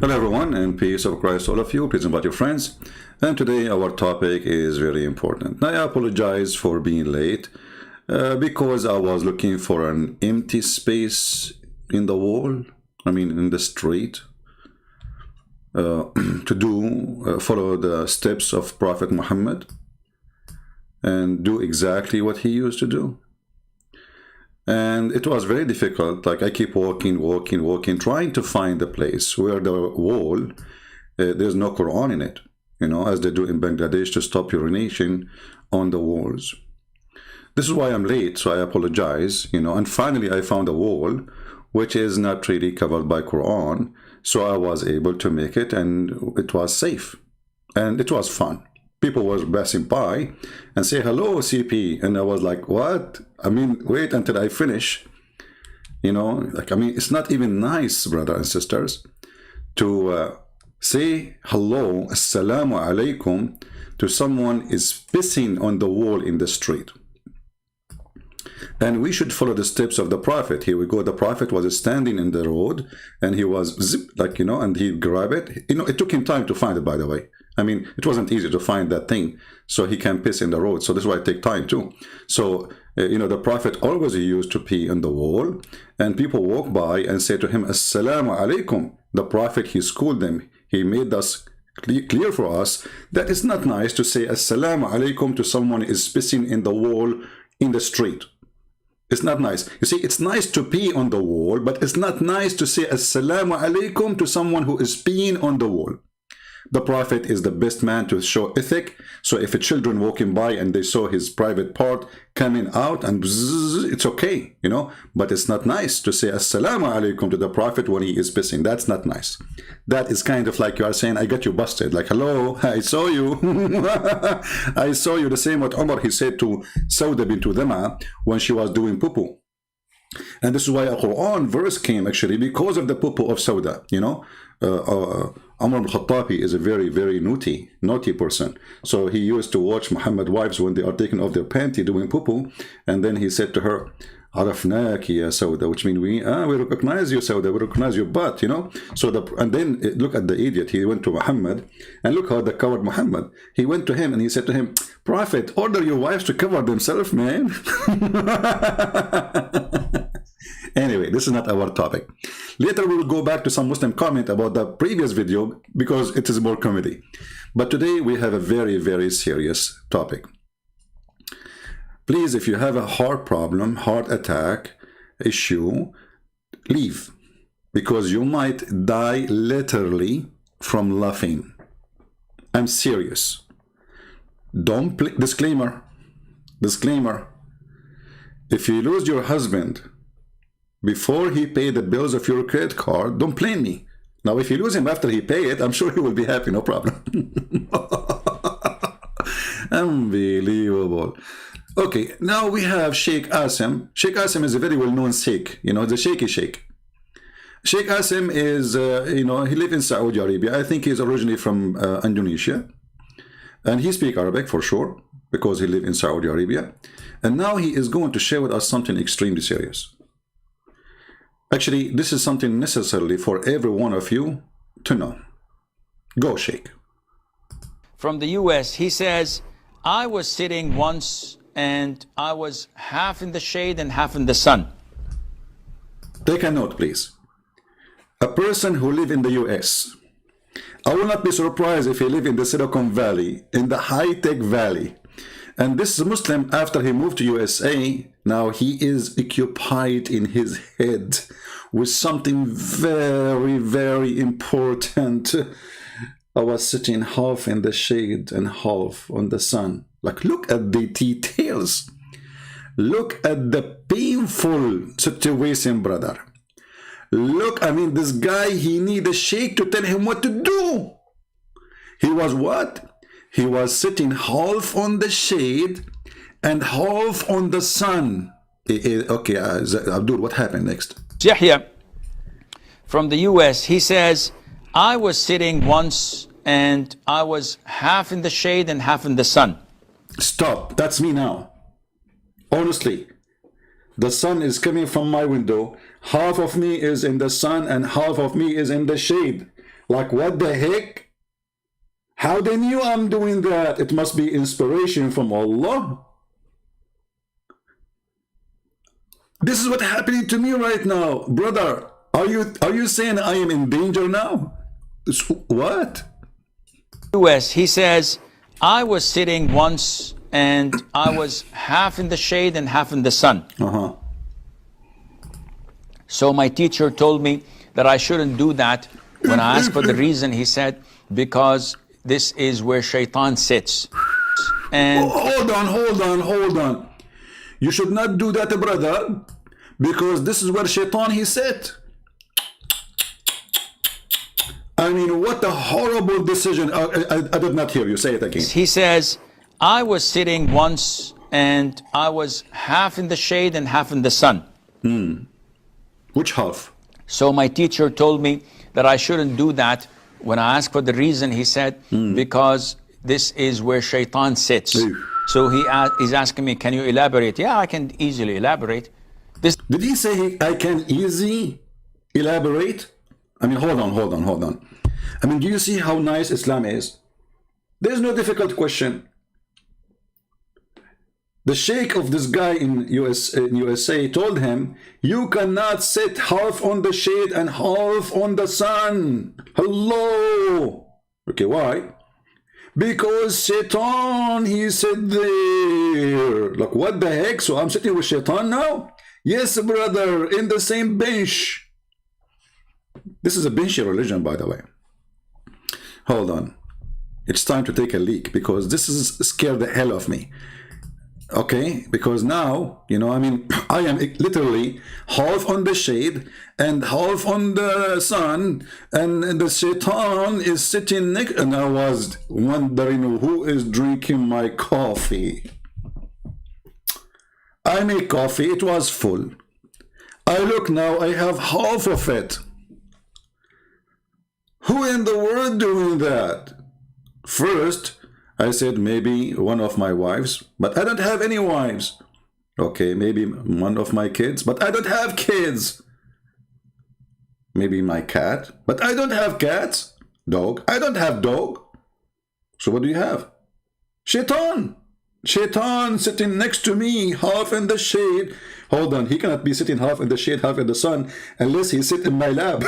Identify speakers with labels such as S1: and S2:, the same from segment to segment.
S1: Hello everyone, and peace of Christ to all of you. Please invite your friends. And today our topic is very important. Now, I apologize for being late because I was looking for an empty space in the wall, in the street, to follow the steps of Prophet Muhammad and do exactly what he used to do. And it was very difficult. Like, I keep walking, trying to find a place where the wall, there's no Quran in it, as they do in Bangladesh to stop urination on the walls. This is why I'm late, so I apologize, and finally I found a wall which is not really covered by Quran, so I was able to make it, and it was safe, and it was fun. People were passing by and say, hello, CP. And I was like, what? Wait until I finish. It's not even nice, brothers and sisters, to say hello, assalamu alaikum, to someone is pissing on the wall in the street. And we should follow the steps of the Prophet. Here we go. The Prophet was standing in the road, and he was and he grabbed it. It took him time to find it, by the way. It wasn't easy to find that thing, so he can piss in the road. So this is why it takes time too. So, the Prophet always used to pee on the wall, and people walk by and say to him, Assalamu alaikum. The Prophet, he schooled them. He made us clear for us that it's not nice to say Assalamu alaikum to someone who is pissing in the wall in the street. It's not nice. You see, it's nice to pee on the wall, but it's not nice to say Assalamu alaikum to someone who is peeing on the wall. The Prophet is the best man to show ethic. So if a children walking by and they saw his private part coming out and bzzz, it's okay, but it's not nice to say Assalamu alaikum to the Prophet when he is pissing. That's not nice. That is kind of like you are saying, I got you busted. Like, hello, I saw you. I saw you. The same what Umar, he said to Sauda bint Dama when she was doing poo-poo. And this is why a Quran verse came actually because of the poo-poo of Sauda, Umar al-Khattabi is a very, very naughty person. So he used to watch Muhammad wives when they are taking off their panty doing poo-poo, and then he said to her, Arafnaki ya Sauda, which means we recognize you, Sauda, we recognize your butt, So and then look at the idiot. He went to Muhammad, and look how they covered Muhammad. He went to him and he said to him, Prophet, order your wives to cover themselves, man. Anyway, this is not our topic. Later we will go back to some Muslim comment about the previous video because it is more comedy. But today we have a very, very serious topic. Please, if you have a heart problem, heart attack issue, leave. Because you might die literally from laughing. I'm serious. Don't play. Disclaimer. If you lose your husband before he paid the bills of your credit card, don't blame me. Now, if you lose him after he pay it, I'm sure he will be happy, no problem. Unbelievable. Okay, now we have Sheikh Asim. Sheikh Asim is a very well-known Sheikh, the shaky Sheikh. Sheikh Asim is, he lives in Saudi Arabia. I think he's originally from Indonesia. And he speaks Arabic for sure, because he lives in Saudi Arabia. And now he is going to share with us something extremely serious. Actually, this is something necessarily for every one of you to know. Go, Sheikh.
S2: From the US, he says, I was sitting once and I was half in the shade and half in the sun.
S1: Take a note, please. A person who lives in the US, I will not be surprised if he lives in the Silicon Valley, in the high-tech valley. And this Muslim, after he moved to USA, now he is occupied in his head with something very, very important. I was sitting half in the shade and half on the sun. Like, look at the details. Look at the painful situation, brother. Look, this guy, he need a sheikh to tell him what to do. He was what? He was sitting half on the shade and half on the sun. Okay, Abdul, what happened next?
S2: Yahya, from the US, he says, I was sitting once and I was half in the shade and half in the sun.
S1: Stop. That's me now. Honestly, the sun is coming from my window. Half of me is in the sun and half of me is in the shade. Like, what the heck? How they knew I'm doing that? It must be inspiration from Allah. This is what's happening to me right now, brother. Are you saying I am in danger now? What?
S2: US, he says, I was sitting once and I was half in the shade and half in the sun. So my teacher told me that I shouldn't do that. When I asked for the reason, he said, because this is where shaitan sits. And
S1: hold on. You should not do that, brother, because this is where shaitan he sat. I mean, what a horrible decision. I did not hear you. Say it again.
S2: He says, I was sitting once and I was half in the shade and half in the sun.
S1: Which half?
S2: So my teacher told me that I shouldn't do that. When I asked for the reason, he said, because this is where shaitan sits. So he's asking me, can you elaborate? Yeah, I can easily elaborate.
S1: Did he say I can easily elaborate? I mean, hold on. I mean, do you see how nice Islam is? There's no difficult question. The sheikh of this guy in USA told him, you cannot sit half on the shade and half on the sun. Hello. Okay, why? Because shaitan, he said there. Like, what the heck? So I'm sitting with shaitan now? Yes, brother, in the same bench. This is a benchy religion, by the way. Hold on. It's time to take a leak, because this is scared the hell of me. Okay, because now, you know, I mean, I am literally half on the shade and half on the sun, and the shaitan is sitting next, and I was wondering who is drinking my coffee. I make coffee, it was full. I look now, I have half of it. Who in the world doing that? First, I said maybe one of my wives, but I don't have any wives. Okay, maybe one of my kids, but I don't have kids. Maybe my cat, but I don't have cats. Dog, I don't have dog. So what do you have? Shaitan. Shaitan sitting next to me, half in the shade. Hold on, he cannot be sitting half in the shade, half in the sun, unless he sit in my lap.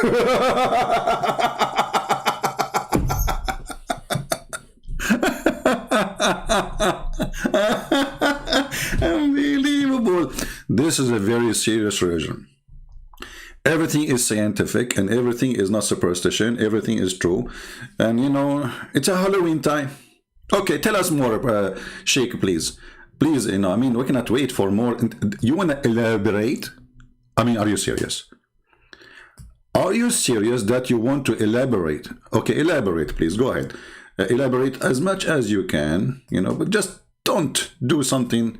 S1: Unbelievable. This is a very serious religion. Everything is scientific and everything is not superstition. Everything is true. And you know, it's a Halloween time. Okay, tell us more, Sheikh, please. Please, you know, I mean, we cannot wait for more. You want to elaborate? I mean, are you serious? Are you serious that you want to elaborate? Okay, elaborate, please. Go ahead. Elaborate as much as you can, you know, but just don't do something,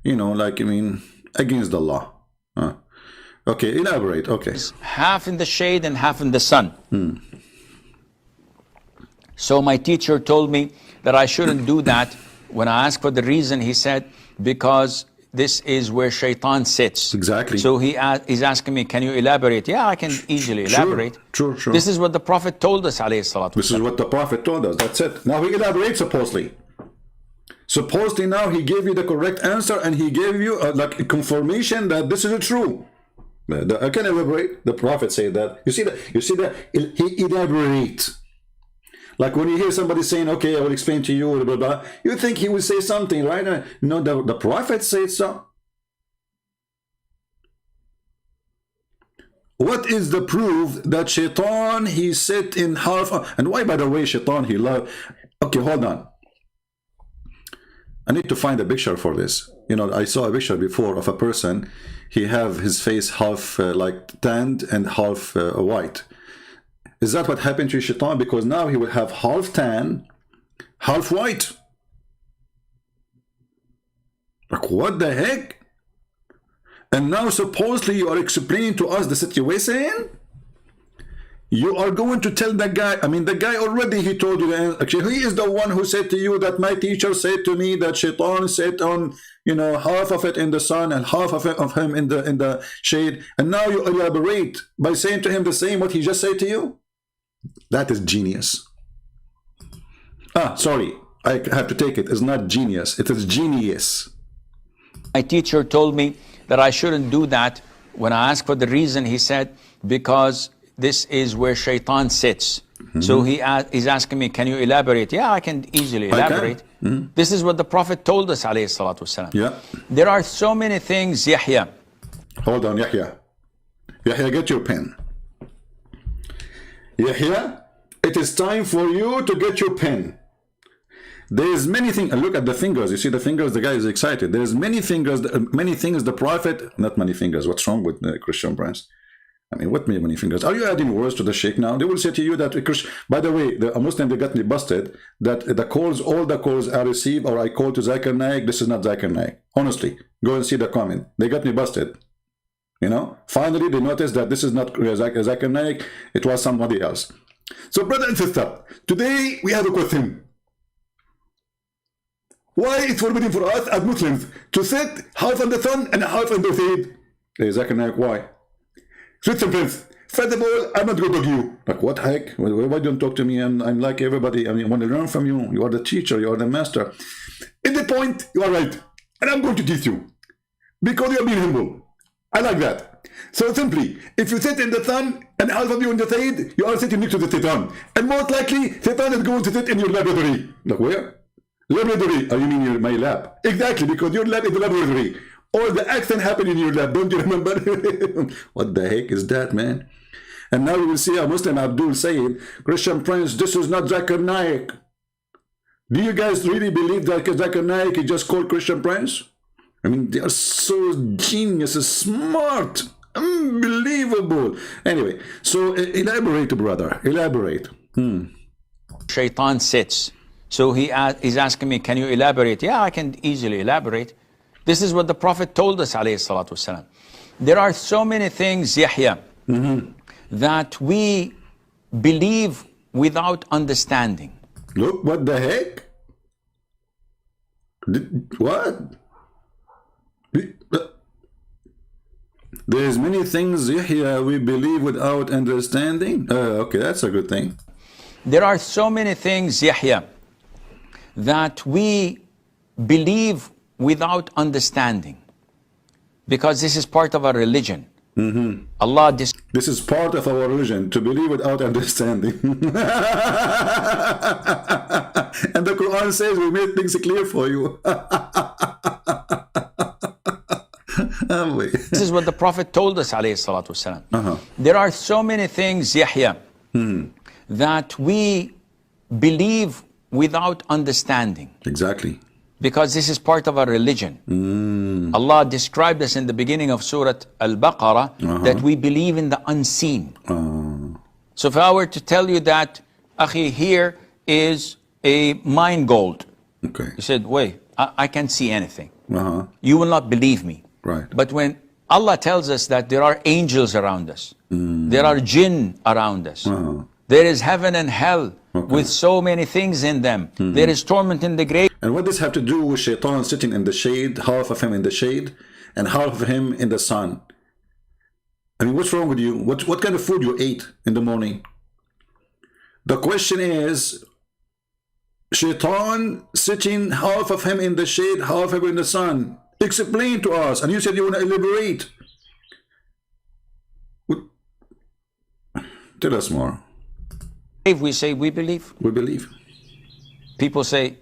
S1: you know, like, I mean, against the law. Okay, elaborate. Okay.
S2: Half in the shade and half in the sun. So my teacher told me that I shouldn't do that. When I asked for the reason, he said, because this is where shaitan sits.
S1: Exactly.
S2: So he's asking me, can you elaborate? Yeah, I can easily elaborate.
S1: Sure.
S2: This is what the Prophet told us, alayhi salatu.
S1: This is what the Prophet told us. That's it. Now he elaborates supposedly. Supposedly now he gave you the correct answer and he gave you like a confirmation that this is true. I can elaborate. The Prophet said that. You see that he elaborates. Like when you hear somebody saying, okay, I will explain to you, blah, blah, blah, you think he will say something, right? No, the Prophet said so. What is the proof that shaitan, he sit in half, and why, by the way, shaitan, he loved, okay, hold on. I need to find a picture for this. You know, I saw a picture before of a person, he have his face half like tanned and half white. Is that what happened to shaitan? Because now he will have half tan, half white. Like, what the heck? And now supposedly you are explaining to us the situation? You are going to tell the guy, I mean, the guy already, he told you, actually, he is the one who said to you that my teacher said to me that shaitan sat on, you know, half of it in the sun and half of him in the shade. And now you elaborate by saying to him the same what he just said to you? That is genius. Sorry, I have to take it. It's not genius. It is genius.
S2: My teacher told me that I shouldn't do that. When I asked for the reason, he said, because this is where shaitan sits. So he's asking me, can you elaborate? Yeah, I can easily elaborate. This is what the Prophet told us, alayhi salatu wasalam.
S1: Yeah.
S2: There are so many things, Yahya.
S1: Hold on, Yahya. Yahya, get your pen. Yahya, it is time for you to get your pen. There's many things. Look at the fingers. You see the fingers? The guy is excited. There's many fingers, many things the Prophet, not many fingers. What's wrong with Christian brands? I mean, what many fingers? Are you adding words to the sheikh now? They will say to you that, by the way, a Muslim, they got me busted, that the calls, all the calls I receive or I call to Zakir Naik, this is not Zakir Naik. Honestly, go and see the comment. They got me busted. You know, finally they noticed that this is not Zakir Naik, it was somebody else. So brother and sister, today we have a question. Why it's forbidden for us as Muslims to sit half on the sun and half on the shade? Hey, Zakir Naik, why? Listen, friends, first of all, I'm not going to talk to you. Like, what heck? Why don't you talk to me? I'm like everybody. I mean, I want to learn from you. You are the teacher. You are the master. In the point, you are right. And I'm going to teach you. Because you are being humble. I like that. So simply, if you sit in the sun and half of you in the shade, you are sitting next to the Satan. And most likely, Satan is going to sit in your laboratory. Like, where? Laboratory. Oh, you mean my lab? Exactly, because your lab is the laboratory. Or the accident happened in your lab, don't you remember? What the heck is that, man? And now we will see a Muslim Abdul saying, Christian Prince, this is not Zakir Naik. Do you guys really believe that Zakir Naik is just called Christian Prince? I mean, they are so genius, smart, unbelievable. Anyway, so elaborate, brother, elaborate.
S2: Shaitan sits. So he's asking me, can you elaborate? Yeah, I can easily elaborate. This is what the Prophet told us, alayhi salatu wasalam. There are so many things, Yahya, that we believe without understanding.
S1: Look, what the heck? What? There's many things, Yahya, we believe without understanding. Okay, that's a good thing.
S2: There are so many things, Yahya, that we believe without understanding, because this is part of our religion. Allah, this
S1: is part of our religion, to believe without understanding. And the Quran says we made things clear for you.
S2: This is what the Prophet told us, alayhi salatu wasalam. There are so many things, Yahya, that we believe without understanding.
S1: Exactly.
S2: Because this is part of our religion. Allah described us in the beginning of Surah Al-Baqarah that we believe in the unseen. So if I were to tell you that, Akhi, here is a mine gold.
S1: Okay.
S2: You said, wait, I can't see anything. You will not believe me.
S1: Right.
S2: But when Allah tells us that there are angels around us, there are jinn around us, there is heaven and hell with so many things in them, there is torment in the grave.
S1: And what does have to do with Shaitan sitting in the shade, half of him in the shade, and half of him in the sun? I mean, what's wrong with you? What kind of food you ate in the morning? The question is, Shaitan sitting half of him in the shade, half of him in the sun. Explain to us. And you said you want to elaborate. Tell us more.
S2: If we say we believe.
S1: We believe.
S2: People say,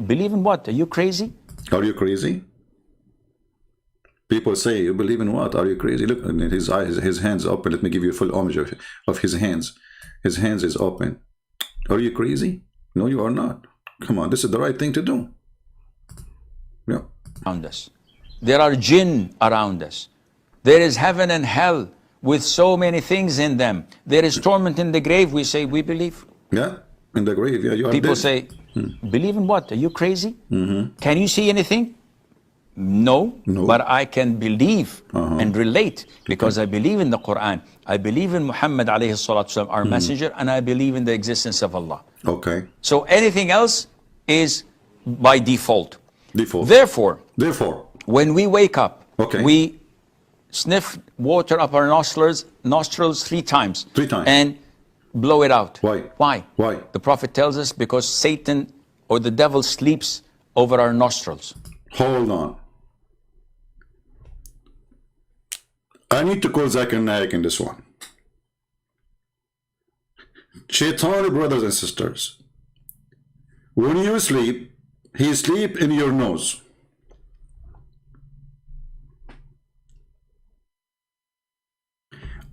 S2: believe in what? Are you crazy?
S1: Are you crazy? People say, you believe in what? Are you crazy? Look, his eyes, his hands open. Let me give you a full image of his hands. His hands is open. Are you crazy? No, you are not. Come on, this is the right thing to do. Yeah.
S2: Around us. There are jinn around us. There is heaven and hell with so many things in them. There is torment in the grave. We say, we believe.
S1: Yeah, in the grave. Yeah, you are
S2: People
S1: dead.
S2: say, believe in what? Are you crazy? Can you see anything? No, but I can believe and relate because I believe in the Quran. I believe in Muhammad alayhi salatu wasalam, our messenger, and I believe in the existence of Allah.
S1: Okay.
S2: So anything else is by default.
S1: Default.
S2: Therefore,
S1: when
S2: we wake up,
S1: okay,
S2: we sniff water up our nostrils 3 times.
S1: 3 times.
S2: And blow it out.
S1: Why?
S2: Why?
S1: Why?
S2: The Prophet tells us because Satan or the devil sleeps over our nostrils.
S1: Hold on. I need to call Zakir Naik in this one. Shaitan, brothers and sisters, when you sleep, he sleep in your nose.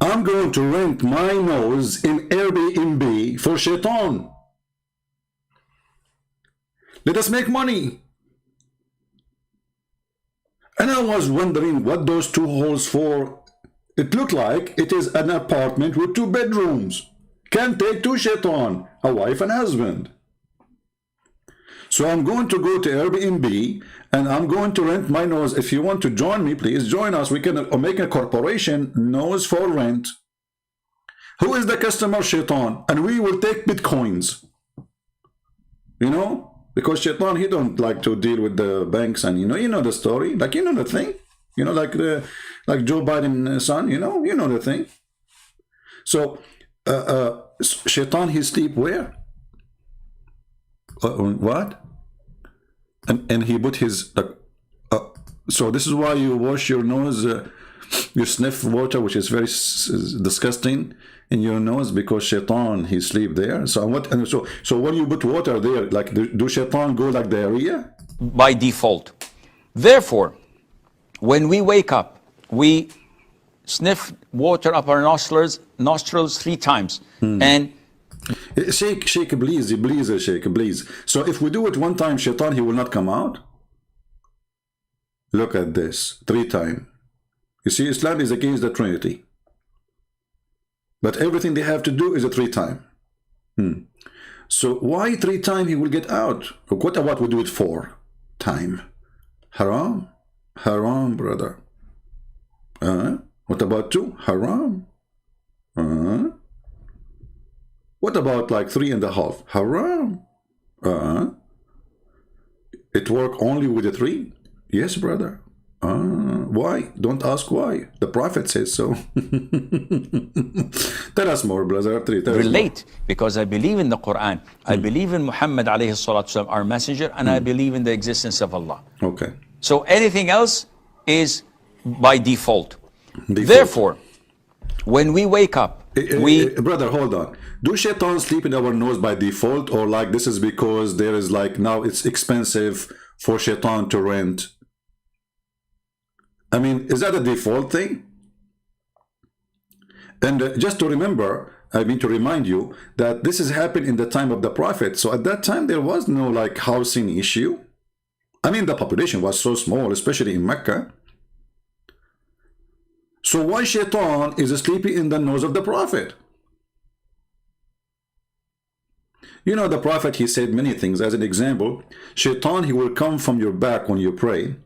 S1: I'm going to rent my nose in Airbnb for Shaitan. Let us make money. And I was wondering what those two holes for. It looked like it is an apartment with 2 bedrooms. Can take 2 Shaitan, a wife and husband. So I'm going to go to Airbnb and I'm going to rent my nose. If you want to join me, please join us. We can make a corporation, nose for rent. Who is the customer? Shaitan. And we will take bitcoins. You know? Because Shaitan, he don't like to deal with the banks, and you know the story. Like, you know the thing. You know, like Joe Biden's son, you know the thing. So Shaitan, he sleep where? What? And he put his so this is why you wash your nose, you sniff water, which is very disgusting, in your nose, because Shaitan, he sleep there. So what? And so when you put water there, like do Shaitan go like diarrhea?
S2: By default. Therefore, when we wake up, we sniff water up our nostrils 3 times. And
S1: Shake, please, shake, please. So if we do it 1 time, Shaitan, he will not come out. Look at this, 3 times. You see, Islam is against the Trinity. But everything they have to do is a 3 times. So why 3 times he will get out? What about we do it 4 times? Haram? Haram, brother. What about 2? Haram. What about like 3.5? Haram. It work only with the 3? Yes, brother. Why? Don't ask why. The Prophet says so. Tell us more, brother.
S2: Relate, because I believe in the Quran. I believe in Muhammad alayhi salatu wasalam, our messenger, and I believe in the existence of Allah.
S1: Okay.
S2: So anything else is by default. Therefore, when we wake up,
S1: brother, hold on. Do Shaitan sleep in our nose by default, or like this is because there is like now it's expensive for Shaitan to rent? I mean, is that a default thing? And just to remember, I mean to remind you that this has happened in the time of the Prophet. So at that time there was no like housing issue. I mean, the population was so small, especially in Mecca. So why Shaitan is sleeping in the nose of the Prophet? You know, the Prophet, he said many things. As an example, Shaitan, he will come from your back when you pray.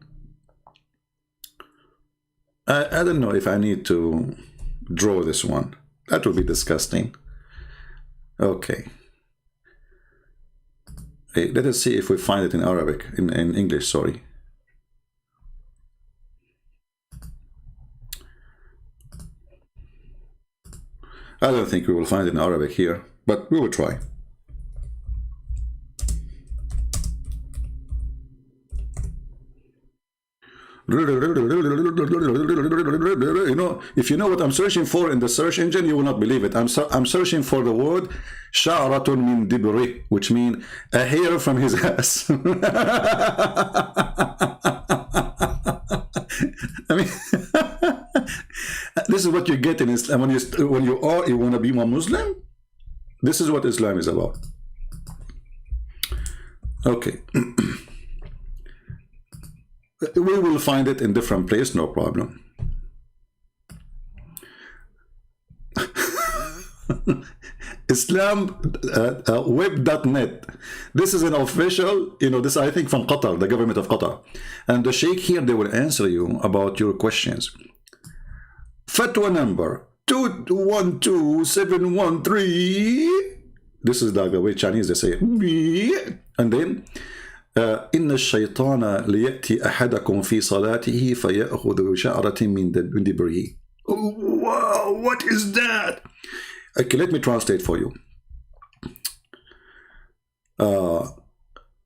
S1: I don't know if I need to draw this one. That would be disgusting. Okay. Hey, let us see if we find it in Arabic, in English, sorry. I don't think we will find it in Arabic here, but we will try. You know, if you know what I'm searching for in the search engine, you will not believe it. I'm searching for the word sha'ratun min dibri, which means a hair from his ass. I mean, this is what you get in Islam when you want to be a Muslim. This is what Islam is about. Okay. We will find it in different place, no problem. Islam web.net. This is an official, you know, this I think from Qatar, the government of Qatar. And the Sheikh here, they will answer you about your questions. Fatwa number 212713. This is like the way Chinese they say it. And then إن الشيطان ليأتي أحدكم في صلاته فيأخذ شعرة من دبره. Wow, what is that? Okay, let me translate for you.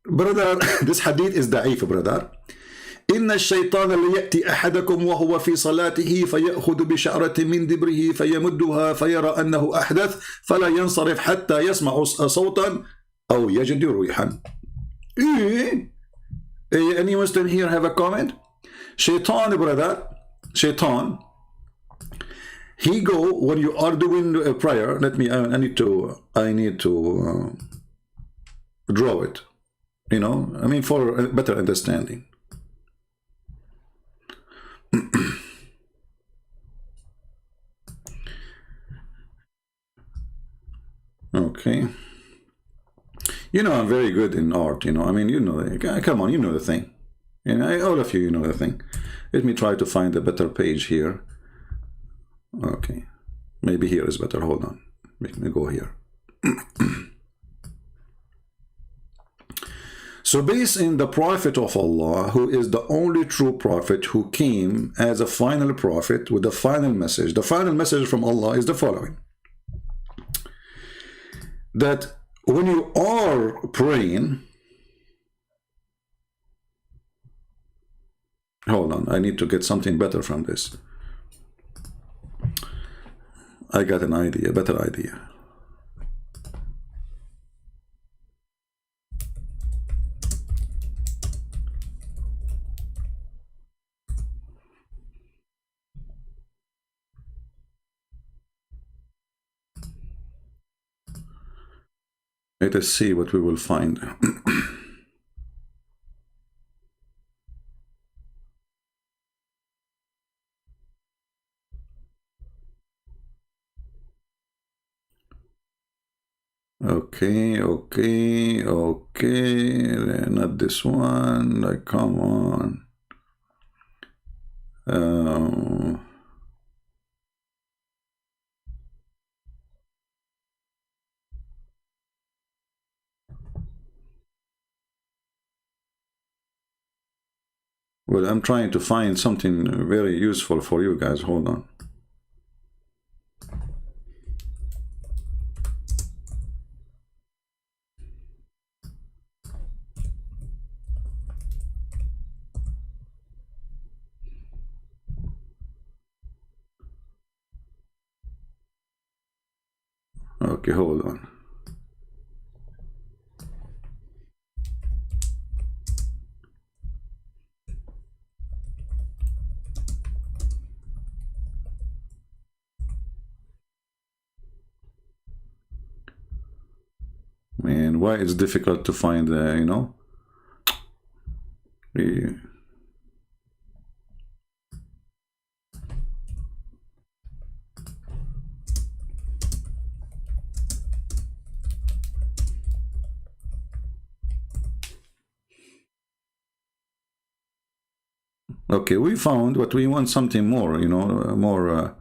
S1: Brother, this hadith is da'if, brother. إن الشيطان ليأتي أحدكم وهو في صلاته فيأخذ بشعرة من دبره فيمدها فيرى أنه أحدث فلا ينصرف حتى يسمع صوتا أو يجد ريحا. Any Muslim here have a comment? Shaitan, brother, Shaitan, he go when you are doing a prayer. Let me. I need to draw it. You know, I mean, for a better understanding. Okay. You know, I'm very good in art. You know, I mean, you know, come on, you know the thing. You know, all of you, you know the thing. Let me try to find a better page here. Okay, maybe here is better. Hold on, let me go here. So based in the Prophet of Allah, who is the only true prophet who came as a final prophet with the final message. The final message from Allah is the following: that when you are praying, hold on, I need to get something better from this. I got an idea, better idea. Let us see what we will find. Okay, not this one, like, come on. Well, I'm trying to find something very useful for you guys. Hold on. Okay, hold on. Man, why it's difficult to find, you know? Okay, we found, but we want something more, you know, more.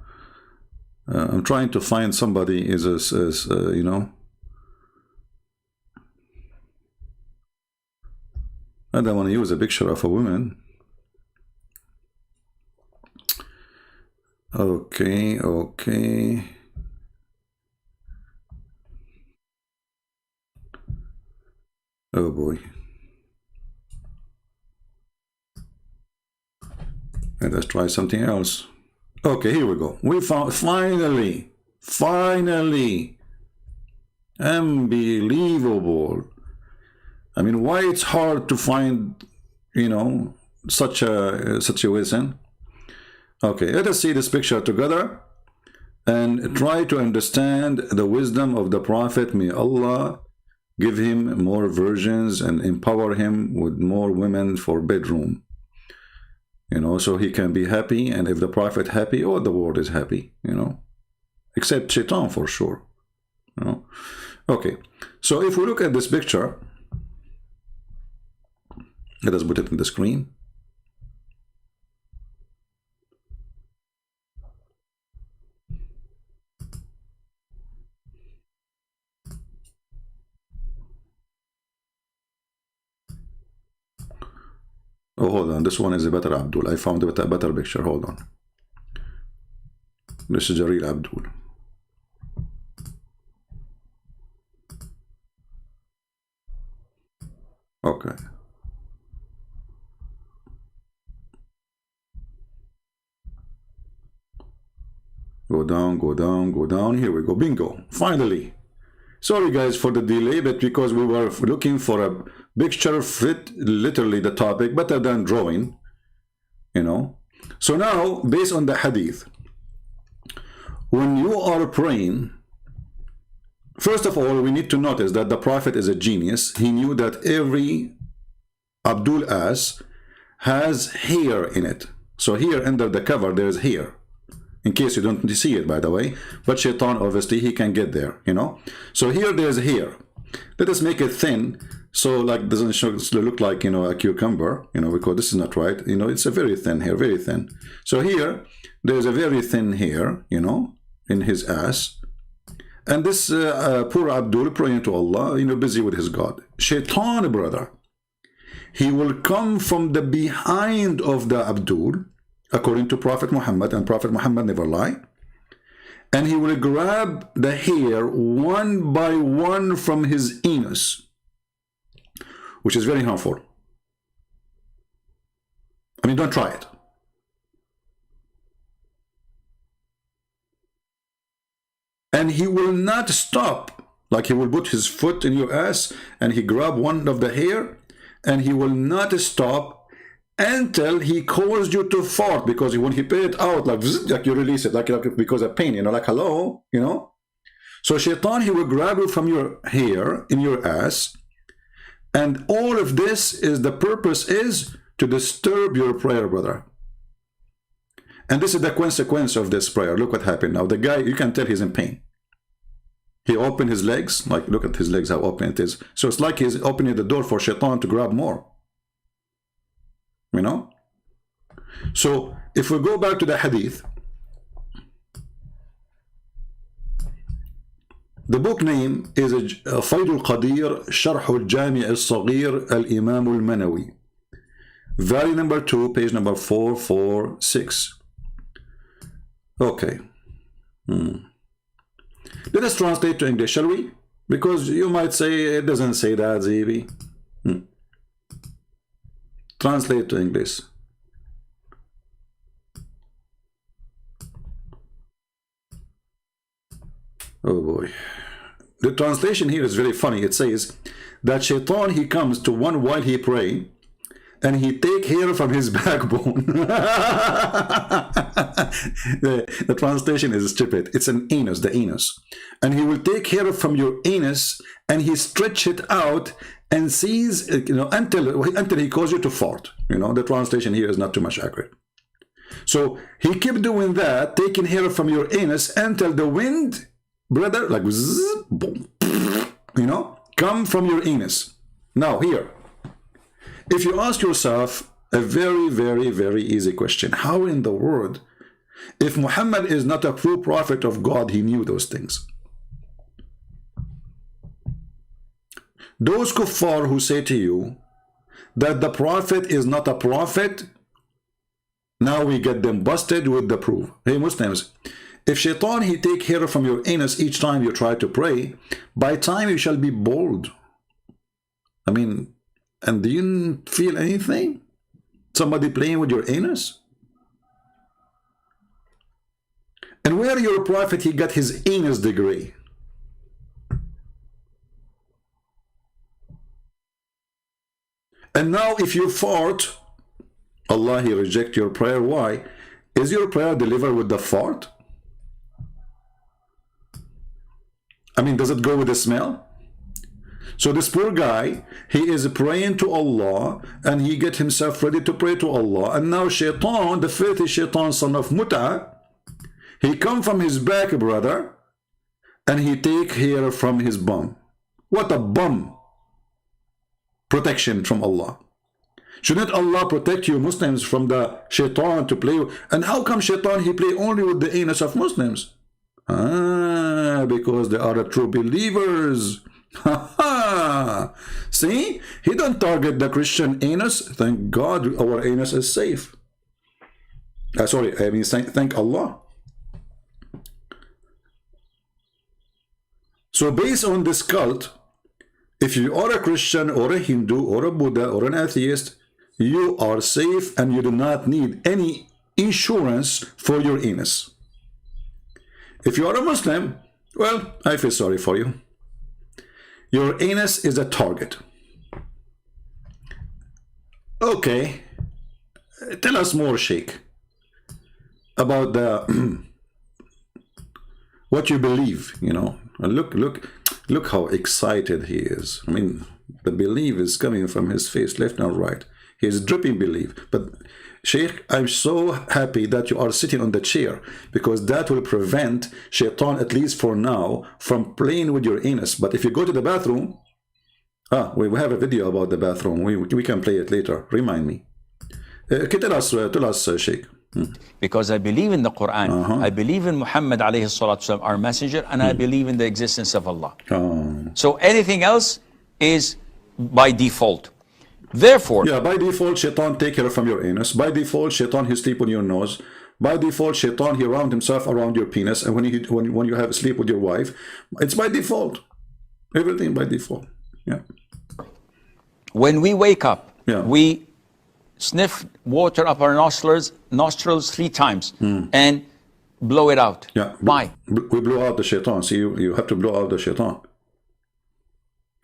S1: I'm trying to find somebody is you know. I don't want to use a picture of a woman. Okay. Oh boy. Let us try something else. Okay, here we go. We found, finally, unbelievable. I mean, why it's hard to find, you know, such a situation? Okay, let us see this picture together and try to understand the wisdom of the Prophet. May Allah give him more virgins and empower him with more women for bedroom. You know, so he can be happy, and if the Prophet happy, all the world is happy, you know, except Shaitan for sure, you know. Okay, so if we look at this picture, let us put it in the screen. Oh, hold on. This one is a better Abdul. I found a better picture. Hold on. This is a real Abdul. Okay. Go down, go down, go down. Here we go. Bingo. Finally. Sorry guys for the delay, but because we were looking for a picture fit literally the topic better than drawing, you know. So now, based on the hadith, when you are praying, first of all, we need to notice that the Prophet is a genius. He knew that every Abdul As has hair in it. So here under the cover, there's hair. In case you don't see it, by the way. But Shaitan, obviously, he can get there, you know. So here there's hair. Let us make it thin, so like doesn't look like, you know, a cucumber, you know, because this is not right. You know, it's a very thin hair, very thin. So here, there's a very thin hair, you know, in his ass. And this poor Abdul praying to Allah, you know, busy with his God. Shaitan, brother, he will come from the behind of the Abdul, according to Prophet Muhammad, and Prophet Muhammad never lie, and he will grab the hair one by one from his anus, which is very harmful. I mean, don't try it. And he will not stop. Like he will put his foot in your ass and he grab one of the hair, and he will not stop until he caused you to fart, because when he pay it out, like you release it, like because of pain, you know, like hello, you know. So Shaitan, he will grab you from your hair in your ass, and all of this is, the purpose is to disturb your prayer, brother. And this is the consequence of this prayer. Look what happened now. The guy, you can tell he's in pain. He opened his legs, like look at his legs, how open it is. So it's like he's opening the door for Shaitan to grab more. You know? So if we go back to the hadith, the book name is Fayd al-Qadir Sharh al-Jami' al-Saghir al-Imam al-Manawi, volume number 2, page number 446. Okay. Let us translate to English, shall we? Because you might say it doesn't say that, Zivi. Translate to English. Oh boy. The translation here is very funny. It says that Shaitan, he comes to one while he pray, and he take hair from his backbone. the translation is stupid. It's an anus, the anus. And he will take hair from your anus and he stretch it out and sees, you know, until he causes you to fart. You know, the translation here is not too much accurate. So he kept doing that, taking hair from your anus until the wind, brother, like zzz, boom, you know, come from your anus. Now here, if you ask yourself a very, very, very easy question, how in the world, if Muhammad is not a true prophet of God, he knew those things? Those kuffar who say to you that the prophet is not a prophet, now we get them busted with the proof. Hey Muslims, if Shaitan, he take hair from your anus each time you try to pray, by time you shall be bald. I mean, and do you feel anything? Somebody playing with your anus? And where your prophet, he got his anus degree? And now if you fart, Allah, he reject your prayer. Why? Is your prayer delivered with the fart? I mean, does it go with the smell? So this poor guy, he is praying to Allah, and he get himself ready to pray to Allah. And now Shaitan, the filthy Shaitan, son of Muta, he come from his back, brother, and he take hair from his bum. What a bum protection from Allah. Shouldn't Allah protect you Muslims from the Shaitan to play? And how come Shaitan, he play only with the anus of Muslims? Because they are the true believers. See, he don't target the Christian anus. Thank God our anus is safe. Sorry, I mean thank Allah. So based on this cult, If you are a Christian or a Hindu or a Buddha or an atheist, you are safe and you do not need any insurance for your anus. If you are a Muslim, well, I feel sorry for you. Your anus is a target. Okay, tell us more, Sheikh, about the what you believe. You know, look how excited he is. I mean, the belief is coming from his face, left and right. He is dripping belief. But Sheikh, I'm so happy that you are sitting on the chair, because that will prevent Shaitan, at least for now, from playing with your anus. But if you go to the bathroom, we have a video about the bathroom. We can play it later. Remind me. Tell us, Sheikh.
S2: Because I believe in the Quran, I believe in Muhammad alayhi salatu wasalam, our messenger, and I believe in the existence of Allah. So anything else is by default. Therefore,
S1: yeah, by default, Shaitan take care from your anus. By default, Shaitan he sleep on your nose. By default, Shaitan he round himself around your penis. And when you have sleep with your wife, it's by default. Everything by default. Yeah.
S2: When we wake up,
S1: yeah,
S2: we sniff water up our nostrils 3 times and blow it out.
S1: Yeah.
S2: Why?
S1: We blow out the Shaitan. See, you have to blow out the Shaitan.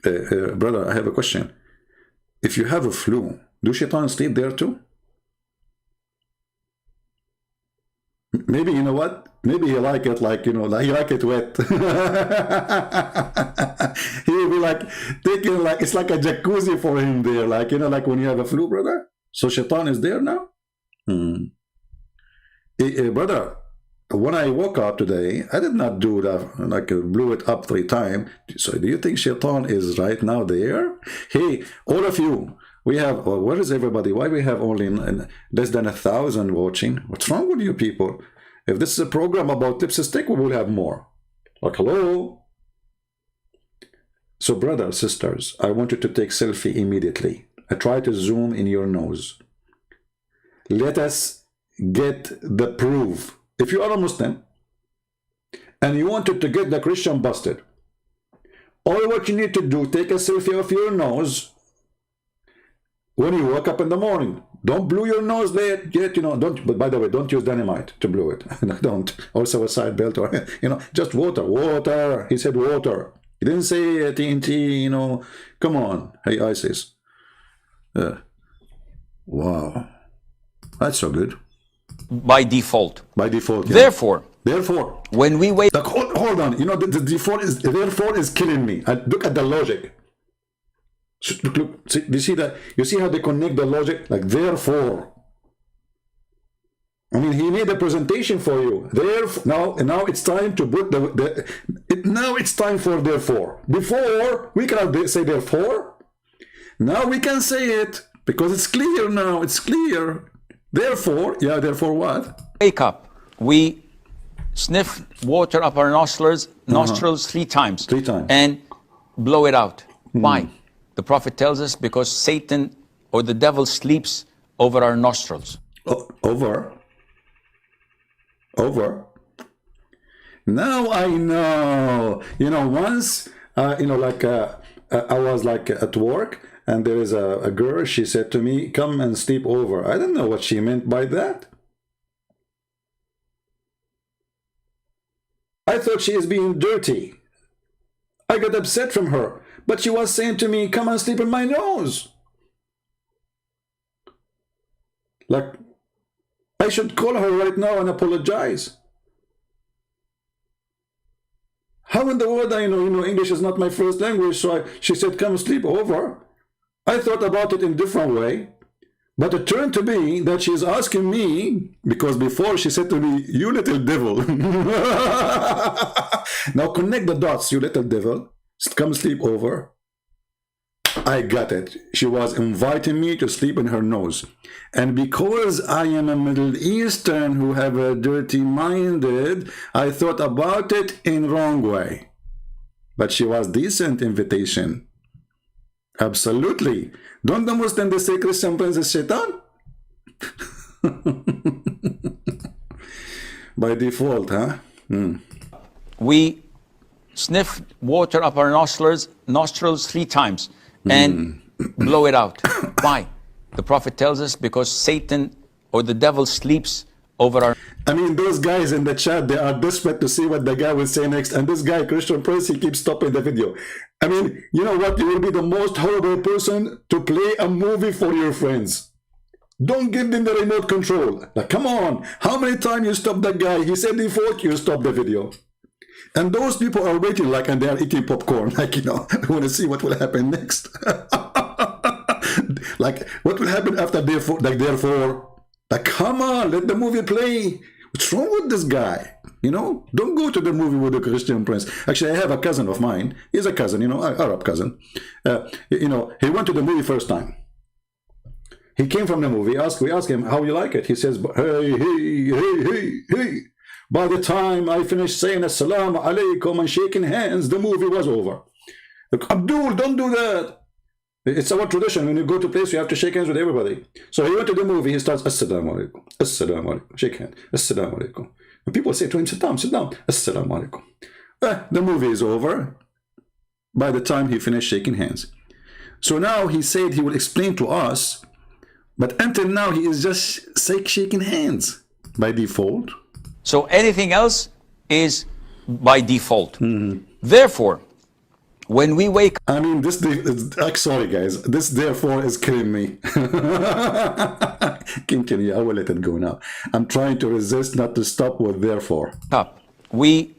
S1: Brother, I have a question. If you have a flu, do Shaitan sleep there too? Maybe, you know what? Maybe he like it like, you know, like he like it wet. He will be like taking like, it's like a jacuzzi for him there. Like, you know, like when you have a flu, brother. So Shaitan is there now? Brother, when I woke up today, I did not do that, like blew it up 3 times. So do you think Shaitan is right now there? Hey, all of you, we have, where is everybody? Why we have only less than 1,000 watching? What's wrong with you people? If this is a program about lipstick, we will have more. Like, hello? So brothers, sisters, I want you to take selfie immediately. I try to zoom in your nose. Let us get the proof. If you are a Muslim and you wanted to get the Christian busted, all what you need to do, take a selfie of your nose when you wake up in the morning. Don't blow your nose yet, you know, don't, but by the way, don't use dynamite to blow it. Don't. Also a side belt or, you know, just water. He said water. He didn't say TNT, you know. Come on. Hey, ISIS. Wow. That's so good.
S2: By default.
S1: By default, yeah.
S2: Therefore, when we wait...
S1: Like, hold on. You know, the default is, therefore is killing me. Look at the logic. Look, see, you see that? You see how they connect the logic? Like, therefore. I mean, he made a presentation for you. Therefore, now it's time to put now it's time for therefore. Before, we cannot say therefore. Now we can say it because it's clear now. It's clear. Therefore, yeah, therefore what?
S2: Wake up. We sniff water up our nostrils 3 times.
S1: 3 times.
S2: And blow it out. Why? The Prophet tells us because Satan or the devil sleeps over our nostrils.
S1: Over? Now I know. You know, once, you know, like I was like at work and there is a girl, she said to me, come and sleep over. I don't know what she meant by that. I thought she is being dirty. I got upset from her. But she was saying to me, come and sleep in my nose. Like, I should call her right now and apologize. How in the world, you know, English is not my first language, so she said, come sleep over. I thought about it in a different way. But it turned to be that she's asking me, because before she said to me, you little devil. Now connect the dots, you little devil. Come sleep over. I got it. She was inviting me to sleep in her nose. And because I am a Middle Eastern who have a dirty minded, I thought about it in wrong way. But she was decent invitation. Absolutely. Don't the Muslims they say Christian prince is Shaitan? By default, huh?
S2: We sniff water up our nostrils 3 times and blow it out. Why? The Prophet tells us because Satan or the devil sleeps over our...
S1: I mean, those guys in the chat, they are desperate to see what the guy will say next. And this guy, Christian Prince, he keeps stopping the video. I mean, you know what? You will be the most horrible person to play a movie for your friends. Don't give them the remote control. Like, come on. How many times you stop that guy? He said default, you stop the video. And those people are waiting, like, and they are eating popcorn. Like, you know, I want to see what will happen next. Like, what will happen after therefore? Like, therefore. Like, come on, let the movie play. What's wrong with this guy? You know, don't go to the movie with the Christian Prince. Actually, I have a cousin of mine. He's a cousin, you know, Arab cousin. You know, he went to the movie first time. He came from the movie. We asked him, how you like it? He says, hey. By the time I finished saying assalamu alaikum and shaking hands, the movie was over. Look, Abdul, don't do that. It's our tradition. When you go to a place, you have to shake hands with everybody. So he went to the movie. He starts, assalamu alaikum, shake hands, assalamu alaikum. And people say to him, sit down, assalamu alaikum. The movie is over by the time he finished shaking hands. So now he said he will explain to us, but until now he is just shaking hands by default.
S2: So anything else is by default. Therefore, when we wake
S1: up... I mean, sorry guys, this therefore is killing me. Continue, I will let it go now. I'm trying to resist not to stop with therefore.
S2: We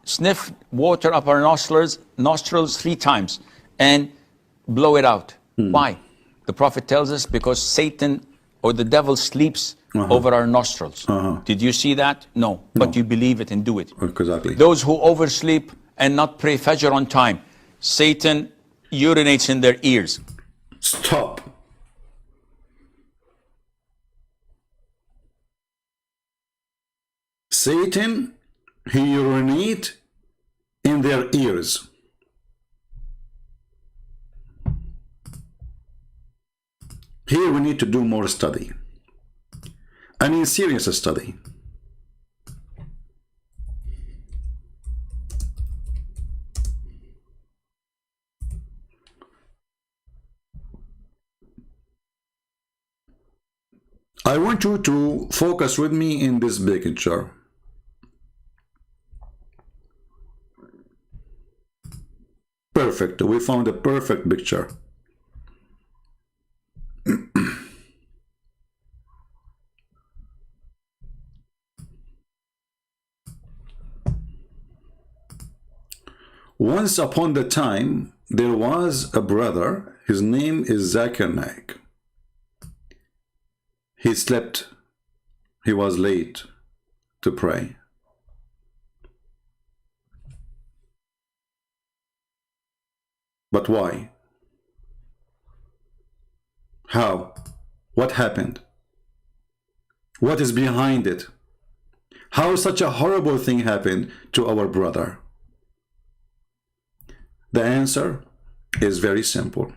S2: sniff water up our nostrils 3 times and blow it out. Why? The Prophet tells us because Satan or the devil sleeps over our nostrils. Did you see that? No. But you believe it and do it.
S1: Exactly.
S2: Those who oversleep and not pray Fajr on time, Satan urinates in their ears.
S1: Stop. Satan, he urinates in their ears. Here we need to do more study. I mean, serious study. I want you to focus with me in this picture. Perfect. We found a perfect picture. Once upon the time, there was a brother. His name is Zakir Naik. He slept. He was late to pray. But why? How? What happened? What is behind it? How such a horrible thing happened to our brother? The answer is very simple.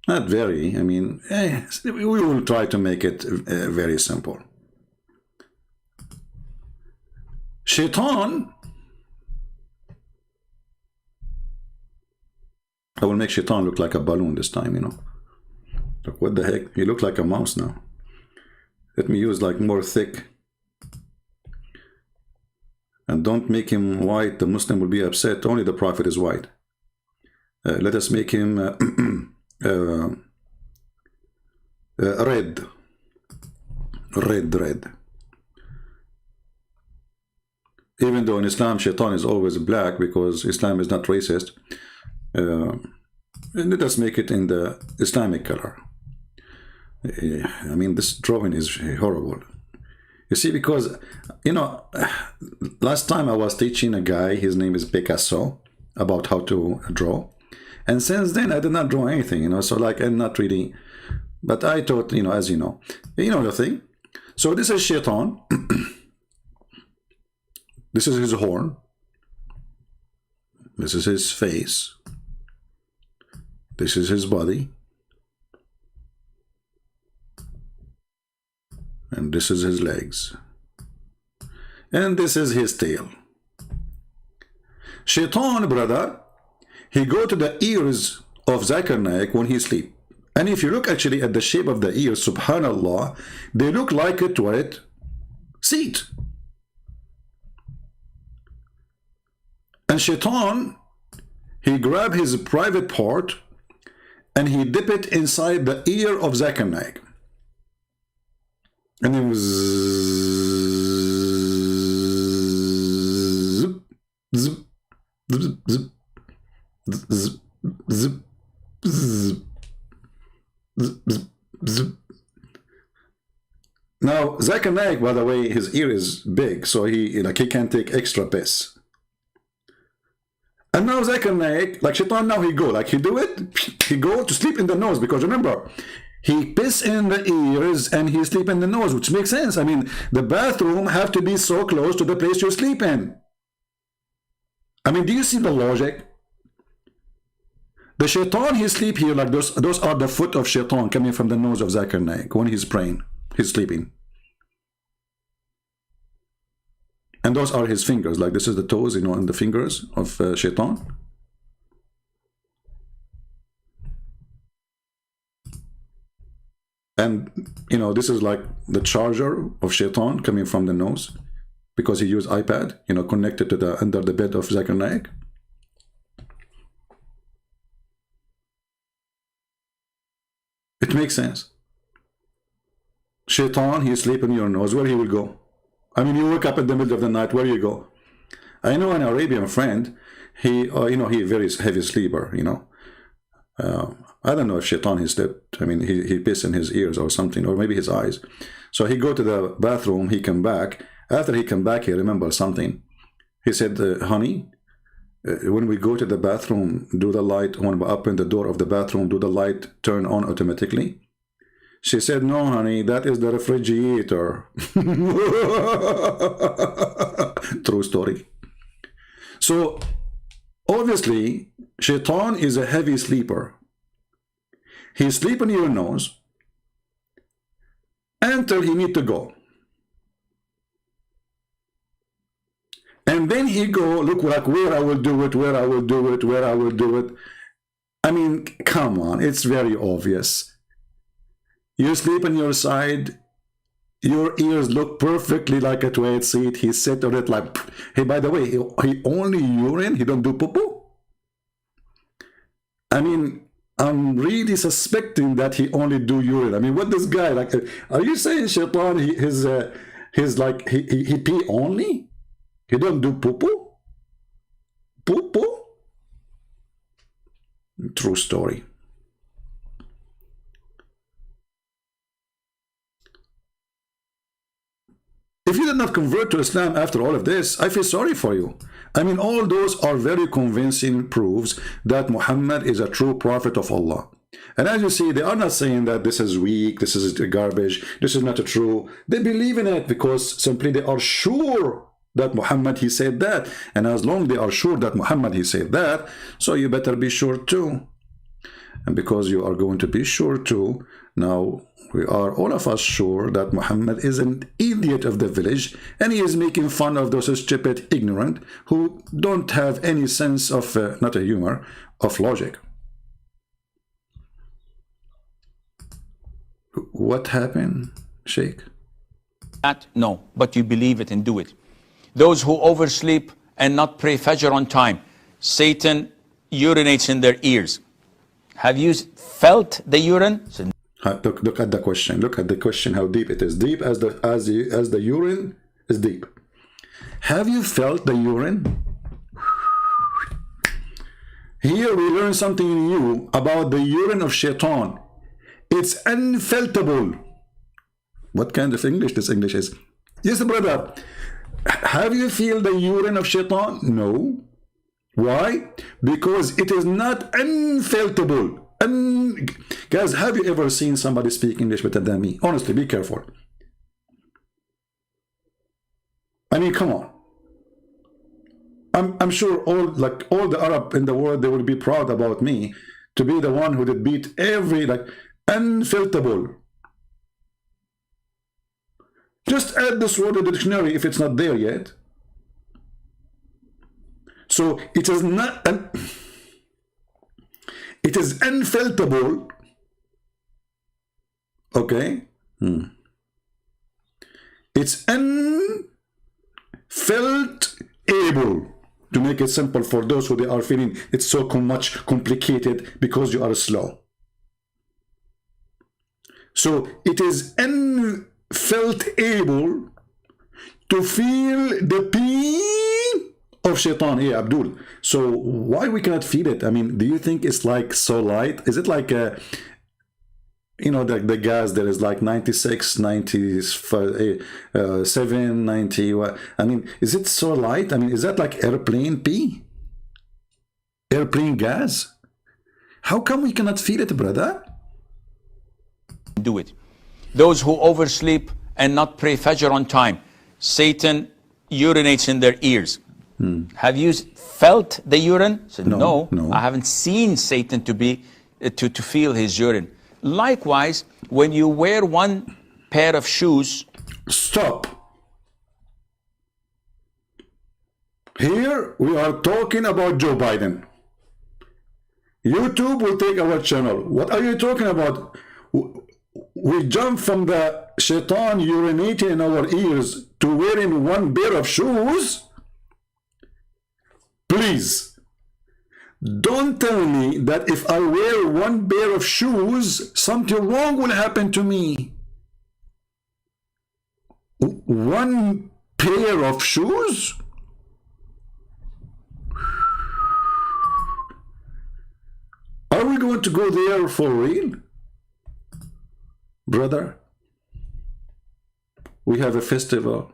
S1: Not very, I mean, we will try to make it very simple. Shaitan, I will make Shaitan look like a balloon this time, you know. Look, what the heck? He looks like a mouse now. Let me use like more thick. And don't make him white. The Muslim will be upset. Only the Prophet is white. Let us make him red. Red. Even though in Islam, Shaitan is always black because Islam is not racist. Let us make it in the Islamic color. I mean, this drawing is horrible. You see, because, you know, last time I was teaching a guy, his name is Picasso, about how to draw. And since then, I did not draw anything, you know, so like, I'm not really, but I thought, you know, as you know the thing. So this is Shaitan. This is his horn. This is his face. This is his body. And this is his legs. And this is his tail. Shaitan, brother, he go to the ears of Zakir Naik when he sleep. And if you look actually at the shape of the ears, subhanallah, they look like a toilet seat. And Shaitan, he grab his private part and he dip it inside the ear of Zakir Naik. And it was zip, zip, zip, zip, zip, zip, zip, zip, zip. Now, Zakir Naik, by the way, his ear is big, so he can't take extra piss. And now Zakir Naik, like Shaitan, now he go, like he do it, he go to sleep in the nose, because remember, he piss in the ears and he sleep in the nose, which makes sense. I mean, the bathroom have to be so close to the place you sleep in. I mean, do you see the logic? The Shaitan, he sleep here, like those are the foot of Shaitan coming from the nose of Zakir Naik when he's praying, he's sleeping. And those are his fingers, like this is the toes, you know, and the fingers of Shaitan. And, you know, this is like the charger of Shaitan coming from the nose, because he used iPad, you know, connected to the under the bed of Zakir Naik. It makes sense. Shaitan, he sleep in your nose, where he will go? I mean, you wake up in the middle of the night, where you go? I know an Arabian friend, he, you know, he very heavy sleeper, you know. I don't know if Shaitan he slept. I mean, he pissed in his ears or something, or maybe his eyes. So he go to the bathroom, he come back. After he come back, he remember something. He said, honey, when we go to the bathroom, do the light, when we open the door of the bathroom, do the light turn on automatically? She said, no, honey, that is the refrigerator. True story. So, obviously, Shaitan is a heavy sleeper. He sleep in your nose until he need to go. And then he go, look, like, where I will do it, where I will do it, where I will do it. I mean, come on, it's very obvious. You sleep on your side, your ears look perfectly like a toilet seat. He sit on it like, hey, by the way, he only urine, he don't do poo-poo? I mean, I'm really suspecting that he only do urine. I mean, what this guy, like, are you saying Shaitan, his like, he pee only? He don't do poo-poo? Poo-poo? True story. If you did not convert to Islam after all of this, I feel sorry for you. I mean, all those are very convincing proofs that Muhammad is a true prophet of Allah. And as you see, they are not saying that this is weak, this is garbage, this is not true. They believe in it because simply they are sure that Muhammad, he said that. And as long as they are sure that Muhammad, he said that, so you better be sure too. And because you are going to be sure too, now we are all of us sure that Muhammad is an idiot of the village, and he is making fun of those stupid, ignorant, who don't have any sense of, not a humor, of logic. What happened, Sheikh?
S2: No, but you believe it and do it. Those who oversleep and not pray Fajr on time, Satan urinates in their ears. Have you felt the urine?
S1: Look at the question. Look at the question, how deep it is. Deep as the urine is deep. Have you felt the urine? Here we learn something new about the urine of Shaitan. It's unfeltable. What kind of English this English is? Yes, brother. Have you feel the urine of Shaitan? No. Why? Because it is not unfeltable. Guys, have you ever seen somebody speak English better than me? Honestly, be careful. I mean, come on. I'm sure all the Arab in the world, they will be proud about me to be the one who did beat every, like, unfilterable. Just add this word in the dictionary if it's not there yet. So it is not it is unfilterable. Okay? It's unfilterable. To make it simple for those who they are feeling it's so much complicated because you are slow. So it is unfilterable to feel the pain of shaitan. Hey, Abdul. So why we cannot feel it? I mean, do you think it's like so light? Is it like a, you know, the gas that is like 96, 97, 90? I mean, is it so light? I mean, is that like airplane pee? Airplane gas? How come we cannot feel it, brother?
S2: Do it. Those who oversleep and not pray Fajr on time, Satan urinates in their ears. Have you felt the urine? I said, no, I haven't seen Satan to feel his urine. Likewise, when you wear one pair of shoes.
S1: Stop. Here we are talking about Joe Biden. YouTube will take our channel. What are you talking about? We jump from the shaitan urinating in our ears to wearing one pair of shoes? Please, don't tell me that if I wear one pair of shoes, something wrong will happen to me. One pair of shoes? Are we going to go there for real? Brother, we have a festival.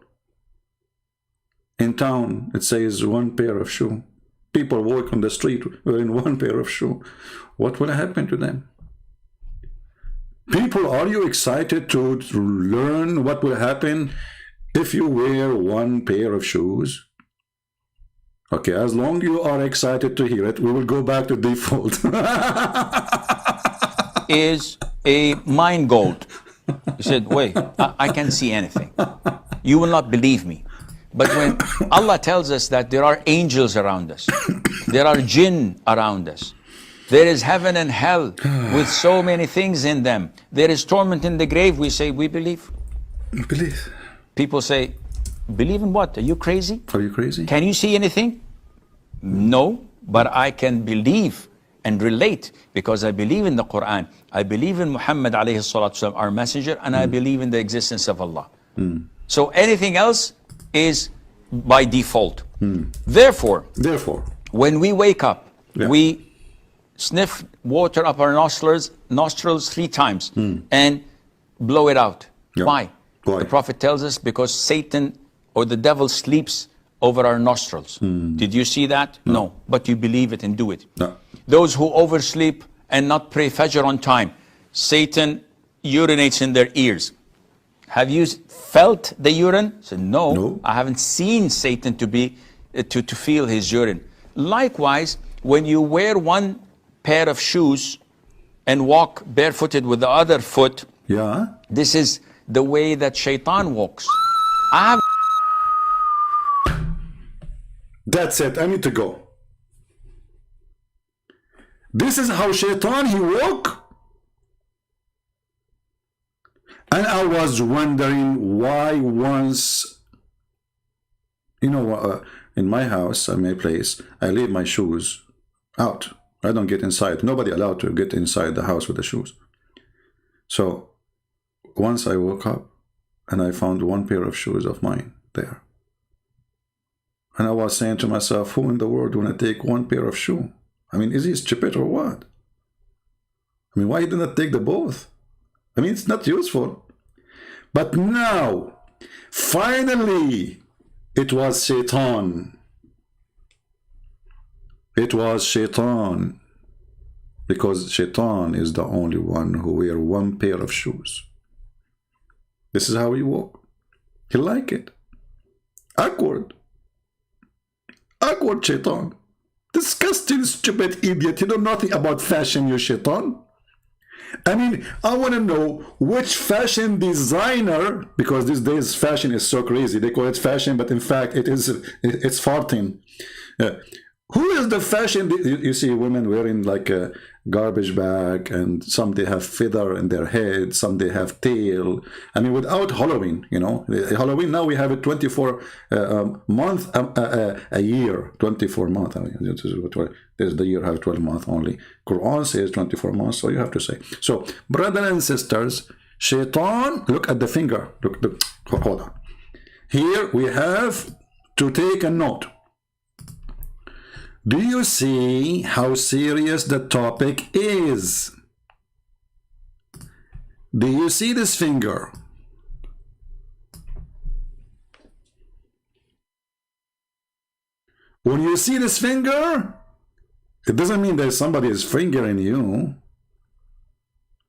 S1: In town, it says one pair of shoe. People walk on the street wearing one pair of shoe. What will happen to them? People, are you excited to learn what will happen if you wear one pair of shoes? Okay, as long as you are excited to hear it, we will go back to default.
S2: Is a mind gold. He said, wait, I can't see anything. You will not believe me. But when Allah tells us that there are angels around us, there are jinn around us, there is heaven and hell with so many things in them, there is torment in the grave, we say, we believe.
S1: We believe.
S2: People say, believe in what? Are you crazy?
S1: Are you crazy?
S2: Can you see anything? No, but I can believe and relate because I believe in the Quran. I believe in Muhammad alayhi salatu wasalam, our messenger, and I believe in the existence of Allah. So anything else is by default. Therefore, when we wake up, we sniff water up our nostrils 3 times and blow it out. Why? The Prophet tells us because Satan or the devil sleeps over our nostrils. Did you see that? No. But you believe it and do it.
S1: No.
S2: Those who oversleep and not pray Fajr on time, Satan urinates in their ears. Have you felt the urine? I said, no, I haven't seen Satan to feel his urine. Likewise, when you wear one pair of shoes and walk barefooted with the other foot, this is the way that shaitan walks.
S1: That's it, I need to go. This is how shaitan he walk. And I was wondering why once, you know, in my house, in my place, I leave my shoes out. I don't get inside. Nobody allowed to get inside the house with the shoes. So once I woke up and I found one pair of shoes of mine there. And I was saying to myself, who in the world want to take one pair of shoe? I mean, is he stupid or what? I mean, why didn't I take the both? I mean, it's not useful. But now, finally, it was shaitan. It was shaitan. Because shaitan is the only one who wear one pair of shoes. This is how he walk. He like it. Awkward. Awkward shaitan. Disgusting, stupid idiot. You know nothing about fashion, you shaitan. I mean, I want to know which fashion designer, because these days fashion is so crazy. They call it fashion, but in fact, it's farting. Who is the fashion? You see women wearing like a garbage bag, and some they have feather in their head, some they have tail. I mean, without Halloween, you know, Halloween now we have a 24 month a year, 24 month. I mean, there's the year have 12 months only. Quran says 24 months, so you have to say. So, brothers and sisters, Shaitan, look at the finger. Look, hold on. Here we have to take a note. Do you see how serious the topic is? Do you see this finger? When you see this finger, it doesn't mean that somebody is fingering you.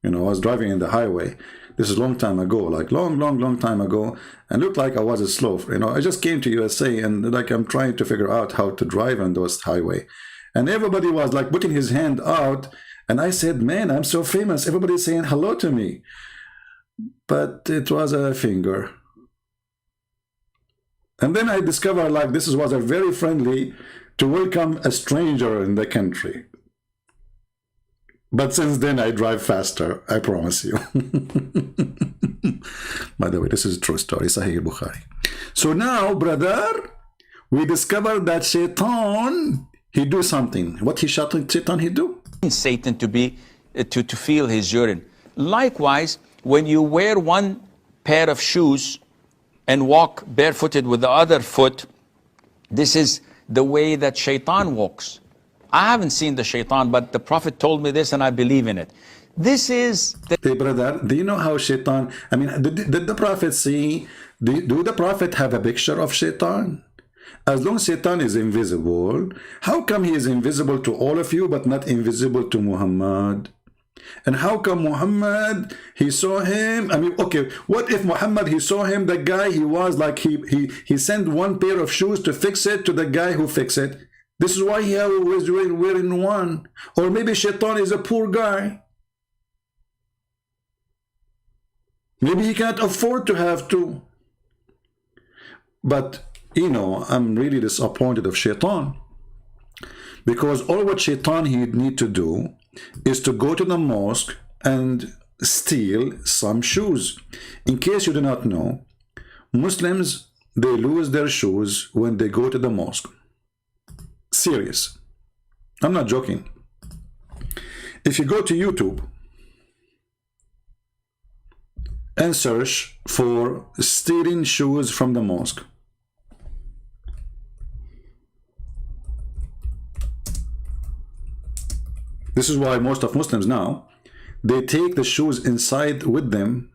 S1: You know, I was driving in the highway. This is a long time ago, like long time ago, and looked like I was a slow. You know, I just came to USA and like I'm trying to figure out how to drive on those highway. And everybody was like putting his hand out. And I said, man, I'm so famous. Everybody's saying hello to me. But it was a finger. And then I discovered like this was a very friendly to welcome a stranger in the country. But since then, I drive faster, I promise you. By the way, this is a true story, Sahih Bukhari. So now, brother, we discovered that Shaitan, he do something. What Shaitan he do?
S2: Satan to be to feel his urine. Likewise, when you wear one pair of shoes and walk barefooted with the other foot, this is the way that Shaitan walks. I haven't seen the Shaitan, but the Prophet told me this and I believe in it. This is the...
S1: Hey brother, do you know how Shaitan, I mean, did the Prophet see, do the Prophet have a picture of Shaitan? As long as Shaitan is invisible, how come he is invisible to all of you but not invisible to Muhammad? And how come Muhammad, he saw him? I mean, okay, what if Muhammad, he saw him, the guy, he was like, he sent one pair of shoes to fix it to the guy who fixed it. This is why he was wearing one. Or maybe Shaitan is a poor guy. Maybe he can't afford to have two. But, you know, I'm really disappointed of Shaitan. Because all what Shaitan he need to do is to go to the mosque and steal some shoes. In case you do not know, Muslims, they lose their shoes when they go to the mosque. Serious. I'm not joking. If you go to YouTube and search for stealing shoes from the mosque, this is why most of Muslims now, they take the shoes inside with them,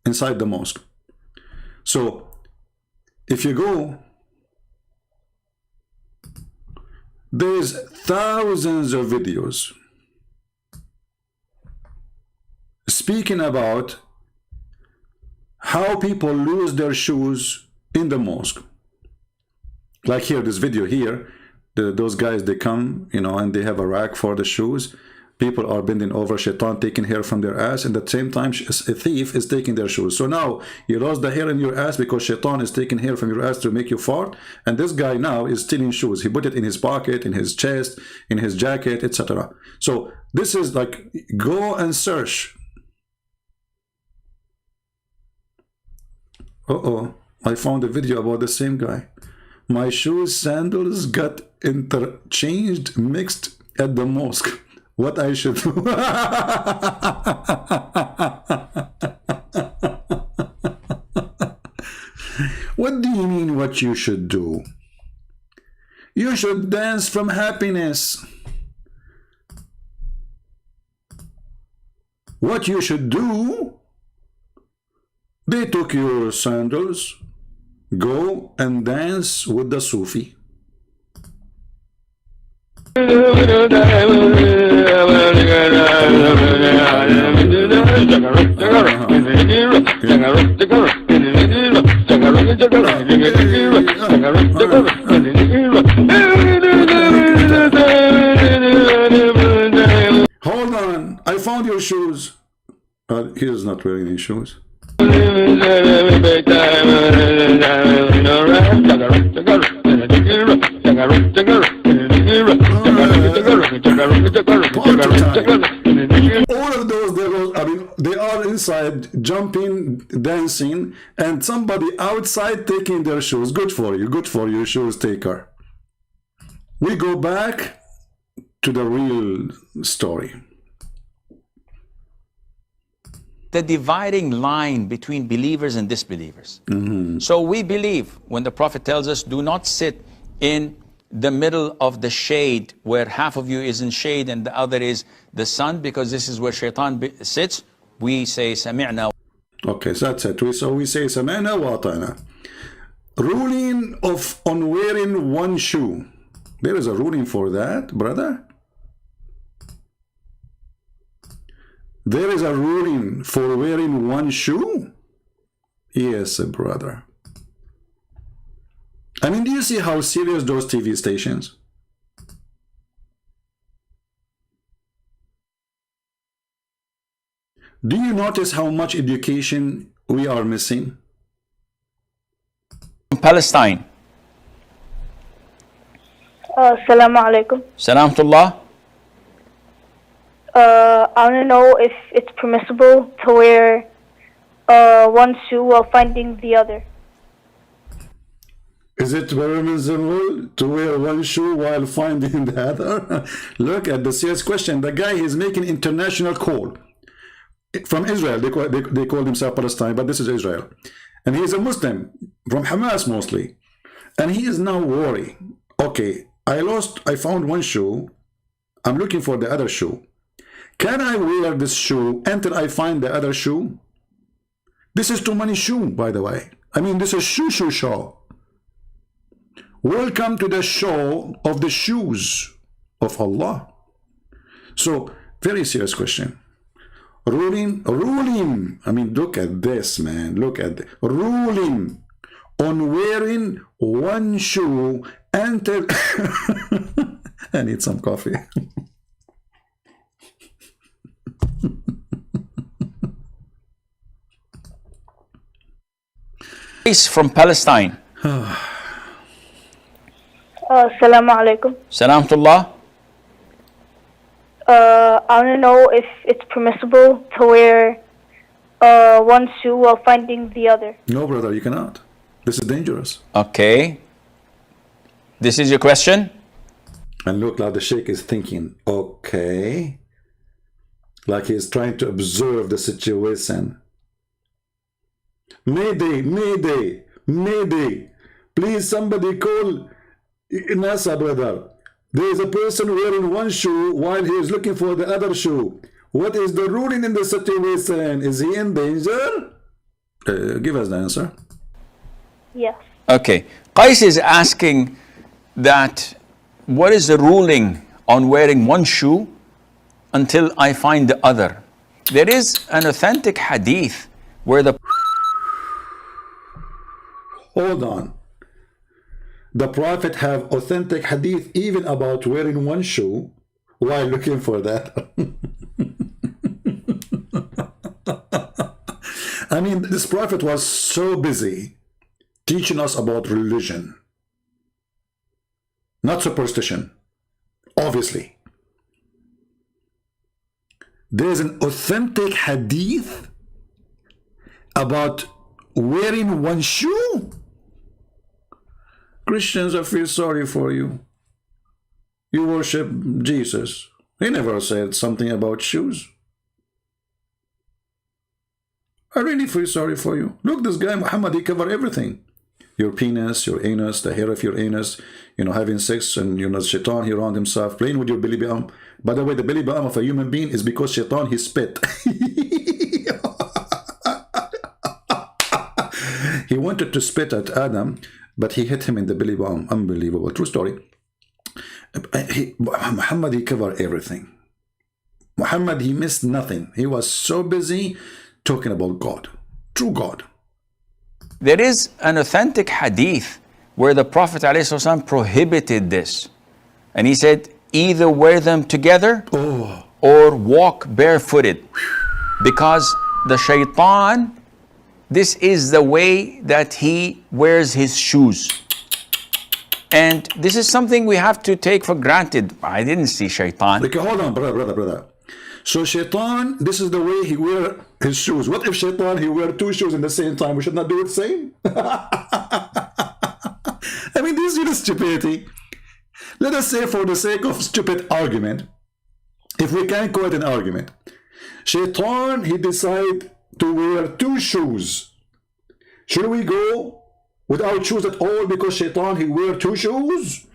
S1: inside the mosque. So, if you go, there's thousands of videos speaking about how people lose their shoes in the mosque. Like here, this video here, those guys, they come, you know, and they have a rack for the shoes. People are bending over, Shaitan taking hair from their ass, and at the same time, a thief is taking their shoes. So now, you lost the hair in your ass because Shaitan is taking hair from your ass to make you fart, and this guy now is stealing shoes. He put it in his pocket, in his chest, in his jacket, etc. So this is like, go and search. Uh-oh, I found a video about the same guy. My shoes, sandals got interchanged, mixed at the mosque. What I should do? What do you mean what you should do? You should dance from happiness. What you should do? They took your sandals. Go and dance with the Sufi. Hold on, I found your shoes. He is not wearing any shoes. All of those devils, I mean, they are inside, jumping, dancing, and somebody outside taking their shoes. Good for you, shoes taker. We go back to the real story.
S2: The dividing line between believers and disbelievers. So we believe when the Prophet tells us, do not sit in the middle of the shade where half of you is in shade and the other is the sun, because this is where shaitan sits. We say sami'na.
S1: Okay, so that's it. So we say sami'na wa ata'na. Ruling on wearing one shoe. There is a ruling for that, brother. There is a ruling for wearing one shoe? Yes, brother. I mean, do you see how serious those TV stations? Do you notice how much education we are missing?
S2: Palestine.
S3: Assalamu alaikum.
S2: Salamtullah.
S3: I want to know if it's permissible to wear one shoe while finding the other.
S1: Is it permissible to wear one shoe while finding the other? Look at the serious question. The guy is making international call from Israel. They call themselves Palestine, but this is Israel. And he is a Muslim from Hamas mostly. And he is now worried. Okay, I found one shoe. I'm looking for the other shoe. Can I wear this shoe until I find the other shoe? This is too many shoes, by the way. I mean, this is shoe show. Welcome to the show of the shoes of Allah. So, very serious question. Ruling. I mean, look at this, man. Look at this. Ruling on wearing one shoe until... I need some coffee.
S2: From Palestine.
S3: Assalamu alaikum.
S2: Salamtullah.
S3: I want to know if it's permissible to wear one shoe while finding the other.
S1: No, brother, you cannot. This is dangerous.
S2: Okay. This is your question?
S1: And look, like the sheikh is thinking, okay. Like he's trying to observe the situation. Mayday, mayday, mayday. Please, somebody call NASA, brother. There is a person wearing one shoe while he is looking for the other shoe. What is the ruling in the situation? Is he in danger? Give us the answer.
S3: Yes.
S2: Okay. Qais is asking that what is the ruling on wearing one shoe until I find the other? There is an authentic hadith where the...
S1: Hold on. The Prophet have authentic hadith even about wearing one shoe while looking for that. I mean, this Prophet was so busy teaching us about religion, not superstition, obviously. There's an authentic hadith about wearing one shoe. Christians, I feel sorry for you. You worship Jesus. He never said something about shoes. I really feel sorry for you. Look, this guy Muhammad, he covered everything. Your penis, your anus, the hair of your anus, you know, having sex, and you know, shaitan, he around himself, playing with your belly button. By the way, the belly button of a human being is because shaitan, he spit. He wanted to spit at Adam, but he hit him in the belly button. Unbelievable. True story. Muhammad, he covered everything. Muhammad, he missed nothing. He was so busy talking about God. True God.
S2: There is an authentic hadith where the Prophet ﷺ prohibited this. And he said, either wear them together or walk barefooted. because the shaitan, this is the way that he wears his shoes. And this is something we have to take for granted. I didn't see shaitan.
S1: Okay, hold on, brother. So shaitan, this is the way he wear his shoes. What if shaitan, he wear two shoes in the same time? We should not do it same? I mean, this is stupidity. Let us say, for the sake of stupid argument, if we can call it an argument, shaitan, he decide to wear two shoes. Should we go without shoes at all because shaitan, he wear two shoes?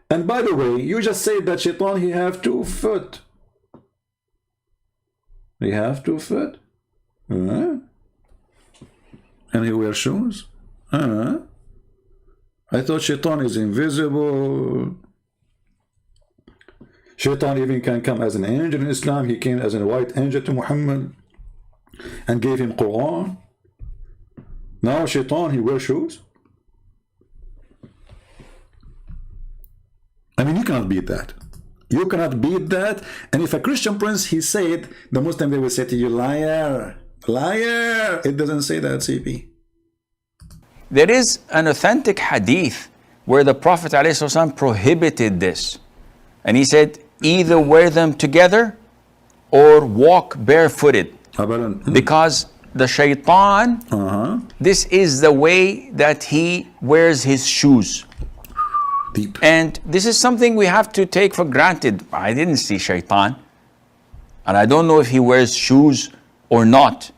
S1: And by the way, you just said that shaitan, he have 2 foot. He have 2 foot? And he wear shoes? I thought shaitan is invisible. Shaitan even can come as an angel in Islam. He came as a white angel to Muhammad and gave him Quran. Now shaitan, he wears shoes? I mean, you cannot beat that. You cannot beat that. And if a Christian prince, he said, the Muslim, they will say to you, liar, liar. It doesn't say that, CP.
S2: There is an authentic hadith where the Prophet ﷺ prohibited this. And he said, either wear them together or walk barefooted. Because the shaitan, this is the way that he wears his shoes.
S1: Deep.
S2: And this is something we have to take for granted. I didn't see shaitan. And I don't know if he wears shoes or not.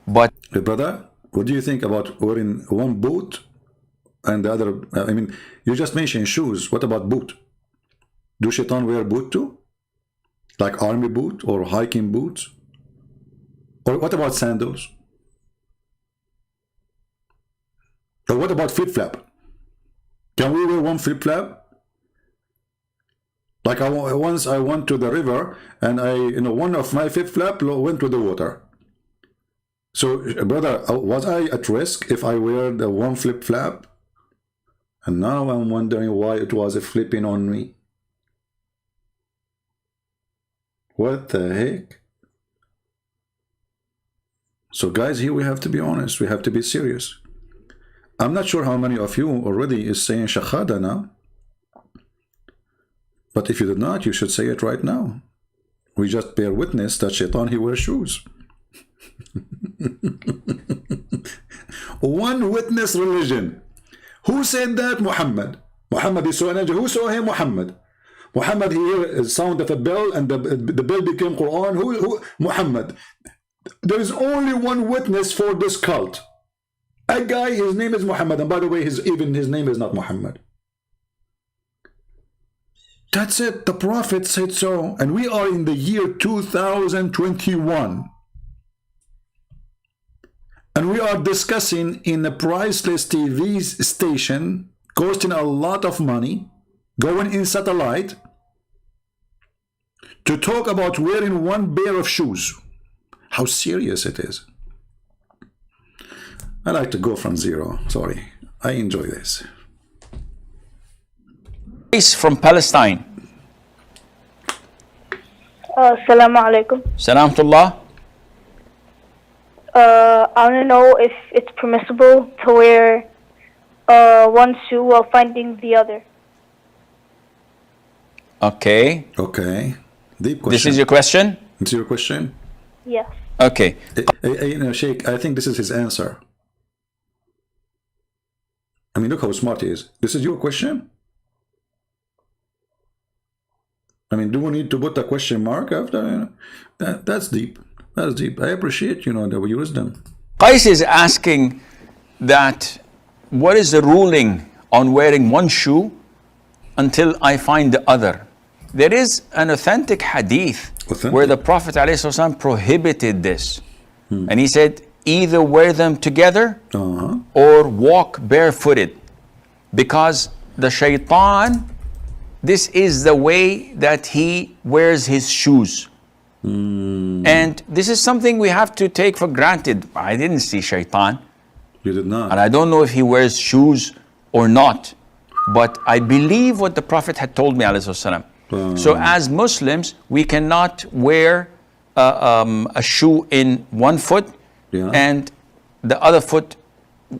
S2: But
S1: hey, brother, what do you think about wearing one boot and the other? I mean, you just mentioned shoes. What about boot? Do shaitan wear boot too? Like army boot or hiking boots? Or what about sandals? Or what about flip-flap? Can we wear one flip-flap? Like once I went to the river and one of my flip-flap went to the water. So, brother, was I at risk if I wear the one flip-flap? And now I'm wondering why it was flipping on me. What the heck? So, guys, here we have to be honest. We have to be serious. I'm not sure how many of you already is saying Shahada now. But if you did not, you should say it right now. We just bear witness that shaitan, he wears shoes. One witness religion. Who said that? Muhammad. Muhammad, he saw an angel. Who saw him? Muhammad. Muhammad, he heard the sound of a bell and the bell became Quran. Who? Muhammad. There is only one witness for this cult. A guy, his name is Muhammad. And by the way, even his name is not Muhammad. That's it. The Prophet said so. And we are in the year 2021. And we are discussing in a priceless TV station, costing a lot of money, going in satellite, to talk about wearing one pair of shoes. How serious it is. I like to go from zero. Sorry. I enjoy this.
S2: From Palestine.
S3: Assalamu alaikum.
S2: Salamtullah.
S3: I want to know if it's permissible to wear one shoe while finding the other.
S2: Okay.
S1: Okay. Deep question.
S2: This is your question?
S1: It's your question?
S3: Yes.
S2: Okay.
S1: Sheikh, I think this is his answer. I mean, look how smart he is. This is your question? I mean, do we need to put a question mark after? That's deep. That's deep. I appreciate, the wisdom.
S2: Qais is asking that what is the ruling on wearing one shoe until I find the other? There is an authentic hadith where the Prophet ﷺ prohibited this. And he said, either wear them together or walk barefooted. Because the shaitan, this is the way that he wears his shoes. And this is something we have to take for granted. I didn't see shaitan.
S1: You did not.
S2: And I don't know if he wears shoes or not. But I believe what the Prophet had told me, ﷺ. So as Muslims, we cannot wear a shoe in one foot,
S1: Yeah.
S2: and the other foot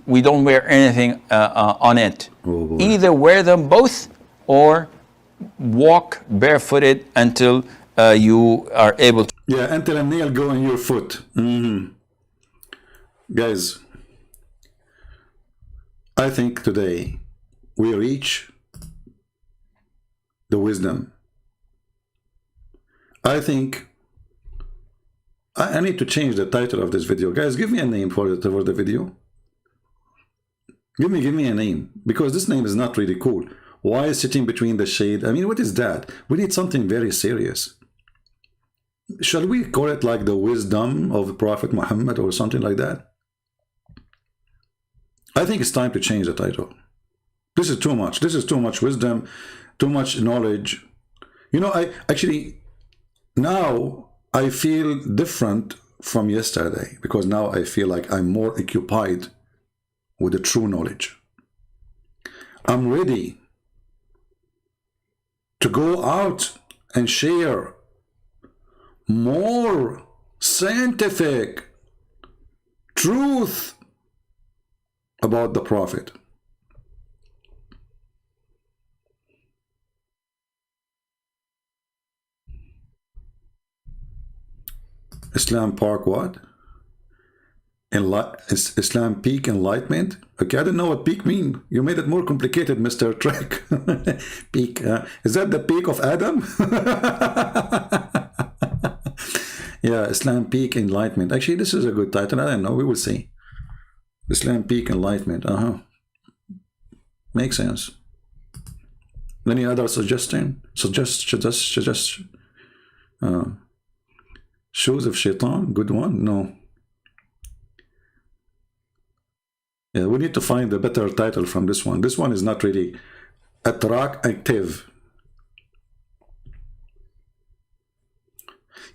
S2: we don't wear anything on it.
S1: Oh, boy.
S2: Either wear them both or walk barefooted until you are able to.
S1: Yeah, until a nail go in your foot. Guys, I think today we reach the wisdom. I think I need to change the title of this video. Guys, give me a name for the video. Give me a name, because this name is not really cool. Why is sitting between the shade? I mean, what is that? We need something very serious. Shall we call it like the wisdom of Prophet Muhammad or something like that? I think it's time to change the title. This is too much. This is too much wisdom, too much knowledge. You know, I actually, now I feel different from yesterday, because now I feel like I'm more occupied with the true knowledge. I'm ready to go out and share more scientific truth about the Prophet. Islam Park what? Islam Peak Enlightenment? Okay, I don't know what peak mean. You made it more complicated, Mr. Trek. Peak. Is that the peak of Adam? Yeah, Islam Peak Enlightenment. Actually, this is a good title. I don't know. We will see. Islam Peak Enlightenment. Makes sense. Any other suggestion? Suggest. Shoes of Shaitan? Good one? No. Yeah, we need to find a better title from this one. This one is not really attractive.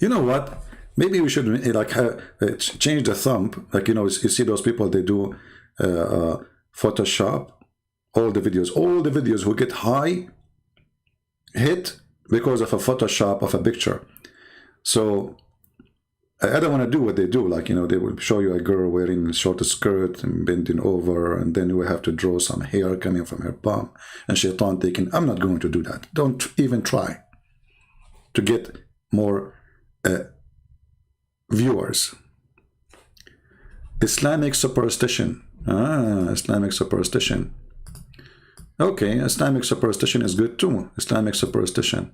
S1: You know what? Maybe we should like change the thumb. Like, you know, you see those people, they do Photoshop. All the videos who get high hit because of a Photoshop of a picture. So I don't want to do what they do. Like, you know, they will show you a girl wearing a short skirt and bending over, and then you will have to draw some hair coming from her bum, and Shaitan taking. I'm not going to do that. Don't even try to get more viewers. Islamic superstition. Islamic superstition. Okay, Islamic superstition is good too. Islamic superstition.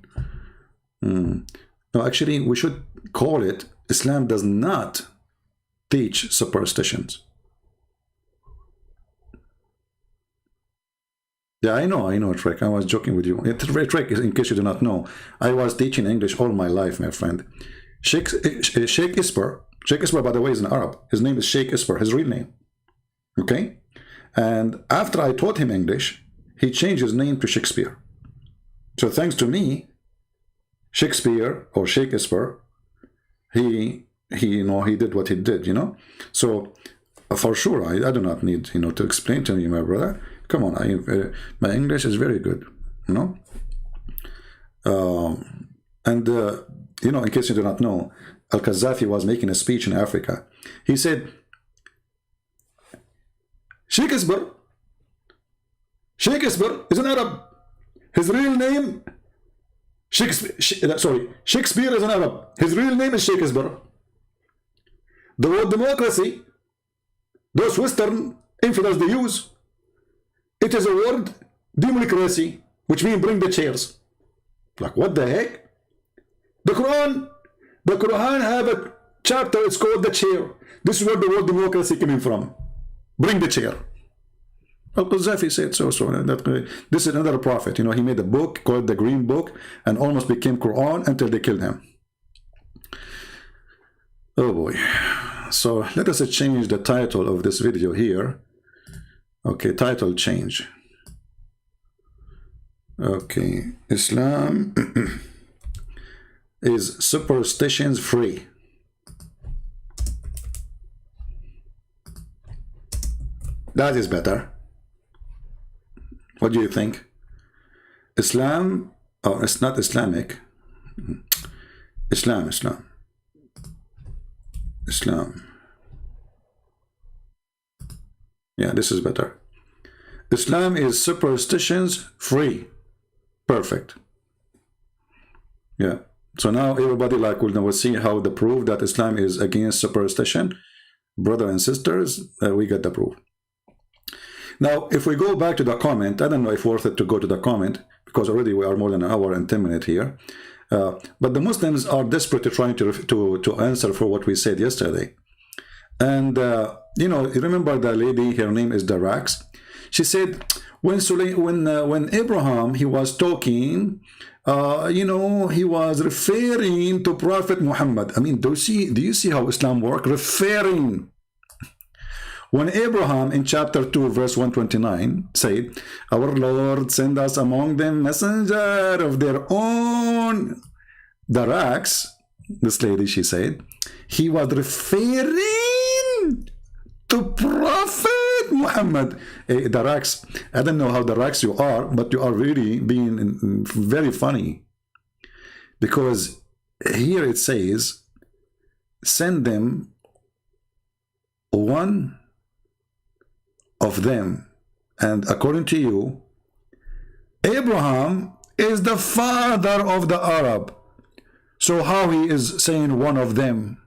S1: No, actually, we should call it Islam does not teach superstitions. Yeah, I know, Trek. I was joking with you. Trek, in case you do not know, I was teaching English all my life, my friend. Sheikh Isper, by the way, is an Arab. His name is Sheikh Isper, his real name. Okay? And after I taught him English, he changed his name to Shakespeare. So thanks to me, Shakespeare, or Sheikh Isper, he did what he did, you know. So for sure, I do not need, you know, to explain to you, my brother. Come on, my English is very good, you know. You know, in case you do not know, Al-Qaddafi was making a speech in Africa. He said, Shakespeare is an Arab. His real name, Shakespeare is an Arab. His real name is Shakespeare. The word democracy, those Western infidels they use, it is a word democracy, which means bring the chairs. Like, what the heck? The Quran have a chapter, it's called the chair. This is where the word democracy coming from. Bring the chair. Al-Qaddafi said so. This is another prophet. You know, he made a book called the Green Book and almost became Quran until they killed him. Oh boy. So let us change the title of this video here. Okay, title change. Okay, Islam is superstitions free. That is better. What do you think? Islam, oh, it's not Islamic. Islam. Islam. Yeah, this is better. Islam is superstitions free. Perfect. Yeah. So now everybody like will see how the proof that Islam is against superstition. Brother and sisters, we get the proof. Now, if we go back to the comment, I don't know if worth it to go to the comment because already we are more than an hour and 10 minutes here. But the Muslims are desperately trying to answer for what we said yesterday. And, you know, remember the lady, her name is Darax. She said, when Abraham, he was talking, you know, he was referring to Prophet Muhammad. I mean, do you see how Islam works? Referring. When Abraham in chapter 2 verse 129 said, our Lord send us among them messenger of their own, Darax, this lady, she said, he was referring to Prophet Muhammad. Hey, Darax, I don't know how Darax you are, but you are really being very funny. Because here it says, send them one of them. And according to you, Abraham is the father of the Arab. So how he is saying one of them?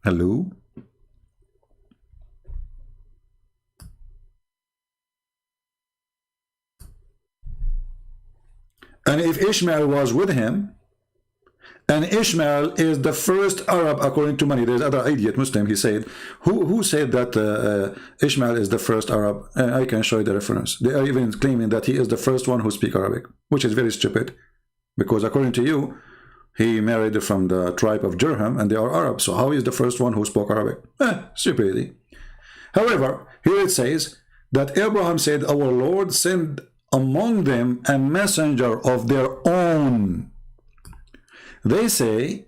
S1: Hello? And if Ishmael was with him, and Ishmael is the first Arab according to many, there's other idiot Muslim, he said, who said that Ishmael is the first Arab? I can show you the reference. They are even claiming that he is the first one who speaks Arabic, which is very stupid, because according to you, he married from the tribe of Jurham, and they are Arab. So how is the first one who spoke Arabic? Stupidity. However, here it says that Abraham said, our Lord sent among them a messenger of their own. They say,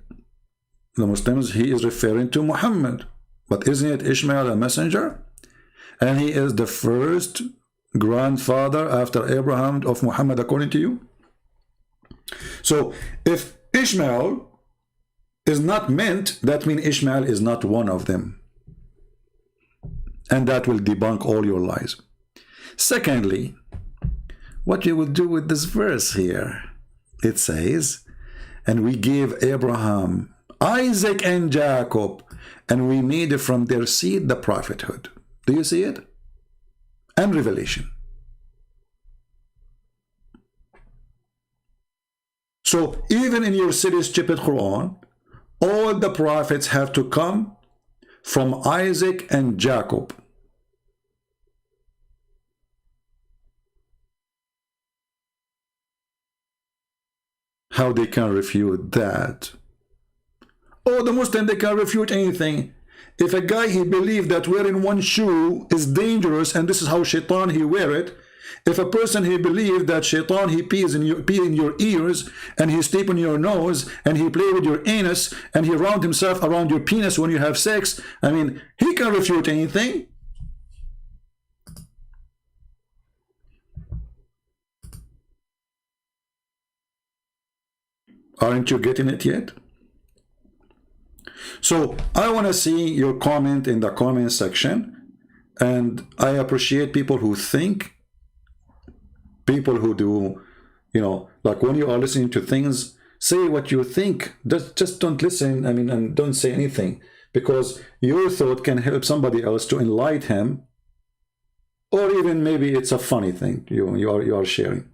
S1: the Muslims, he is referring to Muhammad. But isn't it Ishmael a messenger? And he is the first grandfather after Abraham of Muhammad, according to you? So if Ishmael is not meant, that means Ishmael is not one of them. And that will debunk all your lies. Secondly, what you will do with this verse here, it says, and we gave Abraham, Isaac, and Jacob, and we made from their seed the prophethood. Do you see it? And revelation. So even in your silly, stupid Quran, all the prophets have to come from Isaac and Jacob. How they can refute that? Oh, the Muslim, they can refute anything. If a guy, he believed that wearing one shoe is dangerous and this is how shaitan he wear it, if a person he believed that shaitan he pee in your ears and he sleep on your nose and he play with your anus and he round himself around your penis when you have sex, I mean, he can refute anything. Aren't you getting it yet? So I want to see your comment in the comment section, and I appreciate people who think, people who do, you know, like when you are listening to things, say what you think. Just don't listen, I mean, and don't say anything, because your thought can help somebody else to enlighten him, or even maybe it's a funny thing you are sharing.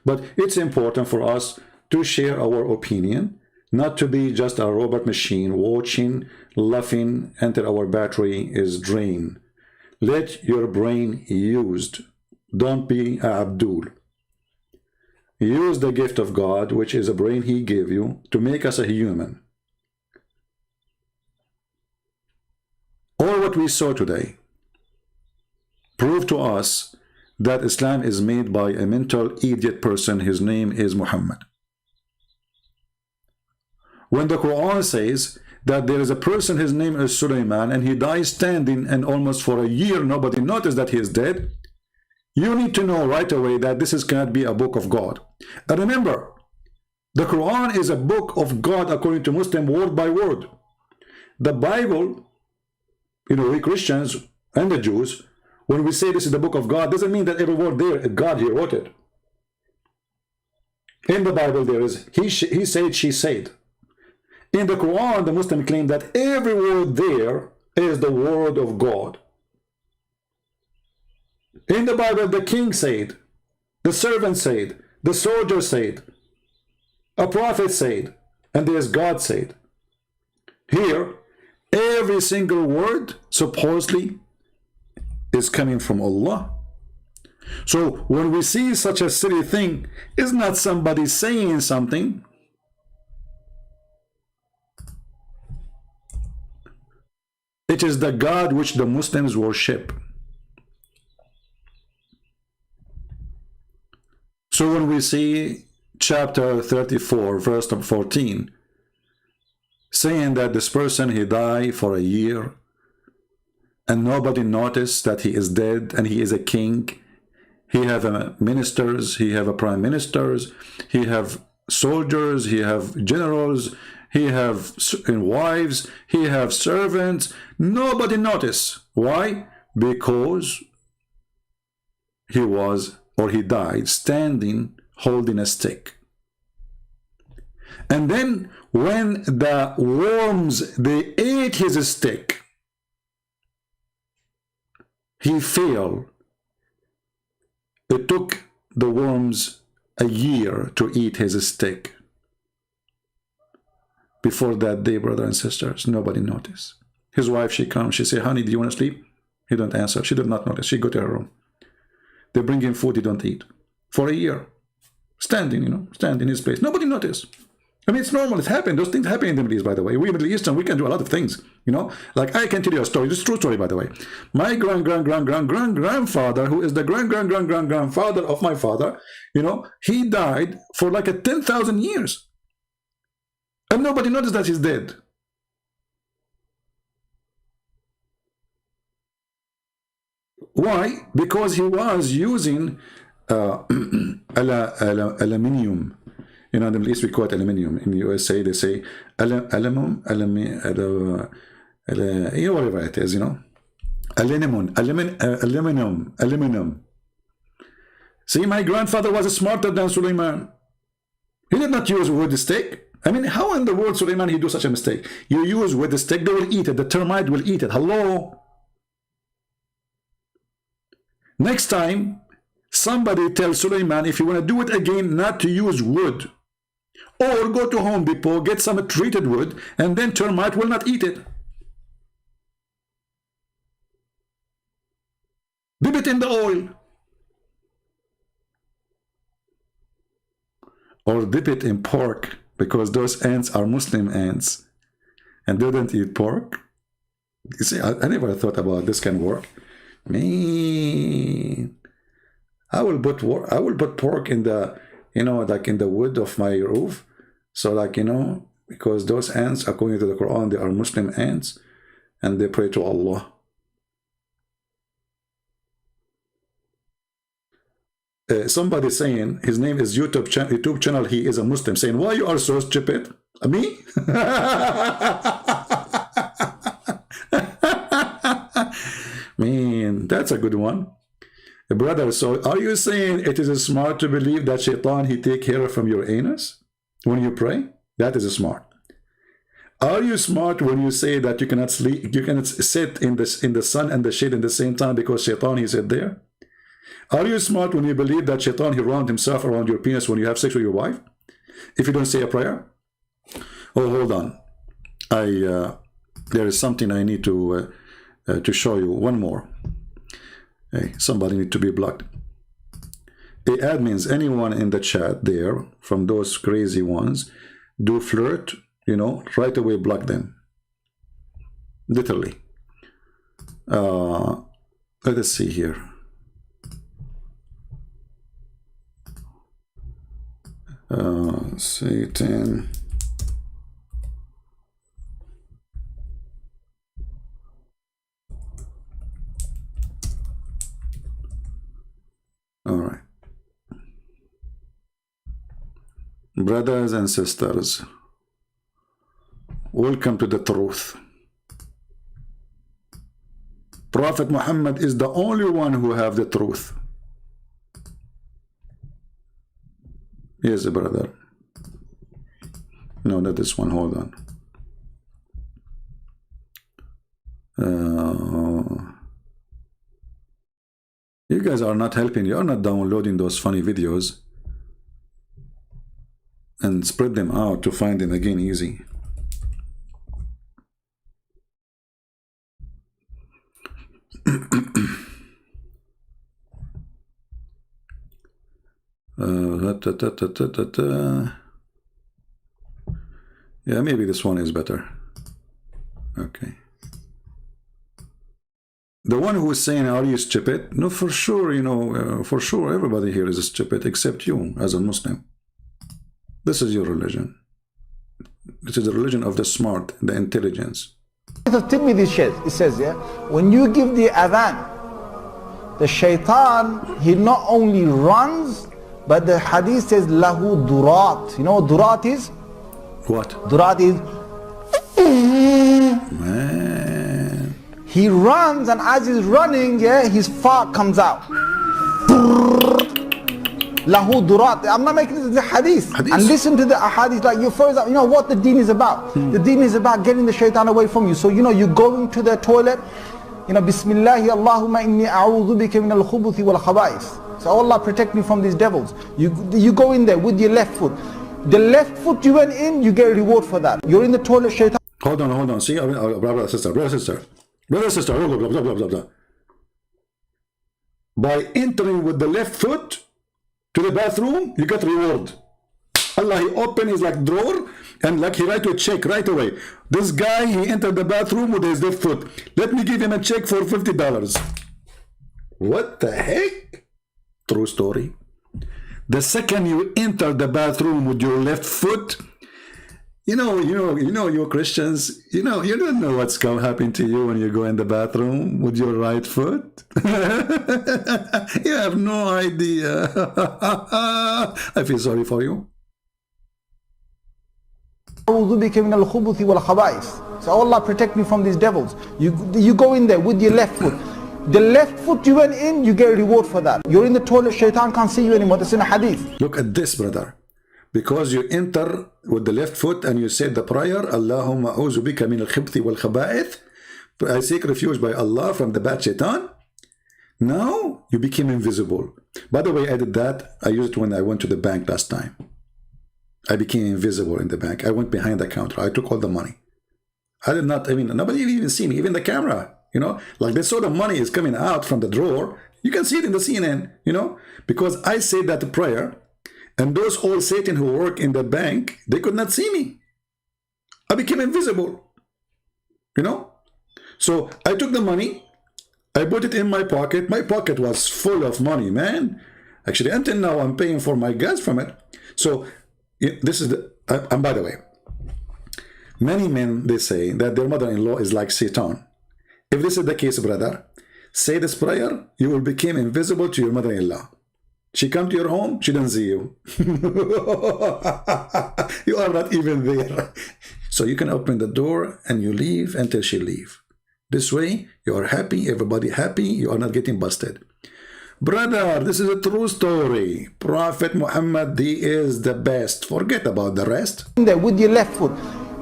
S1: But it's important for us to share our opinion, not to be just a robot machine watching, laughing until our battery is drained. Let your brain used. Don't be Abdul. Use the gift of God, which is a brain he gave you, to make us a human. All what we saw today prove to us that Islam is made by a mental idiot person. His name is Muhammad. When the Quran says that there is a person, his name is Sulaiman, and he dies standing, and almost for a year nobody noticed that he is dead, you need to know right away that this cannot be a book of God. And remember, The Quran is a book of God according to Muslim, word by word. The Bible, you know, we Christians and the Jews, when we say this is the book of God, doesn't mean that every word there, God, he wrote it. In the Bible there is, he said, she said. In the Quran, the Muslim claim that every word there is the word of God. In the Bible, the king said, the servant said, the soldier said, a prophet said, and there's God said. Here, every single word supposedly is coming from Allah. So when we see such a silly thing, it's not somebody saying something. It is the God which the Muslims worship. So when we see chapter 34, verse 14, saying that this person, he died for a year, and nobody noticed that he is dead, and he is a king. He have ministers, he have prime ministers, he have soldiers, he have generals, he have wives, he have servants. Nobody noticed. Why? Because he was, or he died, standing, holding a stick. And then when the worms, they ate his stick, he fell. It took the worms a year to eat his stick. Before that day, brothers and sisters, nobody noticed. His wife, she comes, she say, honey, do you want to sleep? He don't answer. She did not notice. She go to her room. They bring him food, he don't eat. For a year. Standing, you know, stand in his place. Nobody noticed. I mean, it's normal. It happened. Those things happen in the Middle East, by the way. We Middle Eastern, we can do a lot of things, you know. Like, I can tell you a story. This is a true story, by the way. My grandfather, who is the grandfather of my father, you know, he died for like 10,000 years. And nobody noticed that he's dead. Why? Because he was using aluminium. You know, in the Middle East we call it aluminium. In the USA they say aluminum, you know, whatever it is, you know. Aluminum. See, my grandfather was smarter than Suleiman. He did not use wood stick. I mean, how in the world, Suleiman, he do such a mistake? You use wood stick, they will eat it. The termite will eat it. Hello? Next time, somebody tell Suleiman, if you want to do it again, not to use wood. Or go to Home Depot, get some treated wood, and then termite will not eat it. Dip it in the oil. Or dip it in pork, because those ants are Muslim ants, and they don't eat pork. You see, I never thought about this can work. Man, I will put pork in the, you know, like in the wood of my roof. So, like, you know, because those ants, according to the Quran, they are Muslim ants, and they pray to Allah. Somebody saying his name is YouTube channel, he is a Muslim, saying, why you are so stupid? Me? Man, that's a good one. Brother, so are you saying it is smart to believe that Shaitan, he take hair from your anus when you pray? That is smart. Are you smart when you say that you cannot sleep, you cannot sit in the sun and the shade at the same time because Shaitan, he sit there? Are you smart when you believe that Shaitan, he round himself around your penis when you have sex with your wife? If you don't say a prayer? Oh, hold on. There is something I need to show you. One more. Hey, somebody need to be blocked. The admins, anyone in the chat there, from those crazy ones, do flirt, you know, right away block them. Literally. Let us see here. Satan. All right. Brothers and sisters, welcome to the truth. Prophet Muhammad is the only one who have the truth. Yes, brother. No, not this one. Hold on. You guys are not helping. You are not downloading those funny videos and spread them out to find them again easy. Yeah, maybe this one is better. Okay. The one who is saying, are you stupid? No, for sure, you know, for sure, everybody here is stupid except you as a Muslim. This is your religion. This is the religion of the smart, the intelligence.
S4: It says, yeah, when you give the adhan, the shaitan, he not only runs, but the hadith says, lahu durat. You know what durat is?
S1: What?
S4: Durat is,
S1: Man.
S4: he runs, and as he's running, yeah, his fart comes out. Lahu durat. I'm not making this the hadith. And listen to the ahadith. Like you first, you know what the deen is about. The deen is about getting the shaitan away from you. So you know, you going to the toilet, you know, Bismillahi Allahumma inni a'udhu bika min al-khubuthi wal khaba'ith. So Allah protect me from these devils. You go in there with your left foot. The left foot you went in, you get a reward for that. You're in the toilet, shaitan.
S1: Hold on. See, brother, sister. Blah, blah. By entering with the left foot to the bathroom, you get reward. Allah, he opened his like drawer and like he write to a check right away. This guy, he entered the bathroom with his left foot. Let me give him a check for $50. What the heck? True story. The second you enter the bathroom with your left foot, you know, you Christians, you don't know what's going to happen to you when you go in the bathroom with your right foot. You have no idea. I feel sorry for you.
S4: So Allah protect me from these devils. You go in there with your left foot. The left foot you went in, you get a reward for that. You're in the toilet, shaitan can't see you anymore. That's in a hadith.
S1: Look at this, brother. Because you enter with the left foot and you said the prayer, Allahumma a'udhu bika min al-khibthi wal khaba'ith. I seek refuge by Allah from the bad shaitan. Now you became invisible. By the way, I did that. I used it when I went to the bank last time. I became invisible in the bank. I went behind the counter. I took all the money. I did not, nobody even see me, even the camera, you know, like they saw the money is coming out from the drawer. You can see it in the CNN, you know, because I said that prayer, and those old Satan who work in the bank, they could not see me. I became invisible, you know. So I took the money, I put it in my pocket. My pocket was full of money, man. Actually, until now, I'm paying for my gas from it. So this is the, and by the way, many men, they say that their mother-in-law is like Satan. If this is the case, brother, say this prayer, you will become invisible to your mother-in-law. She come to your home, she doesn't see you. You are not even there. So you can open the door and you leave until she leave. This way, you are happy, everybody happy, you are not getting busted. Brother, this is a true story. Prophet Muhammad, he is the best. Forget about the rest.
S4: There with your left foot.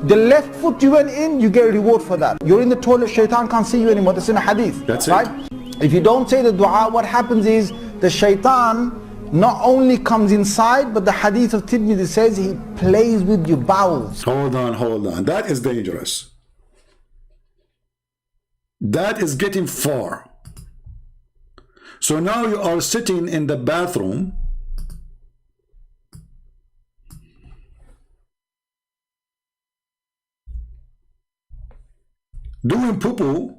S4: The left foot you went in, you get a reward for that. You're in the toilet, shaitan can't see you anymore. That's in a hadith.
S1: That's
S4: right?
S1: It.
S4: If you don't say the dua, what happens is the shaitan not only comes inside, but the hadith of Tirmidhi says he plays with your bowels.
S1: Hold on. That is dangerous. That is getting far. So now you are sitting in the bathroom doing poo-poo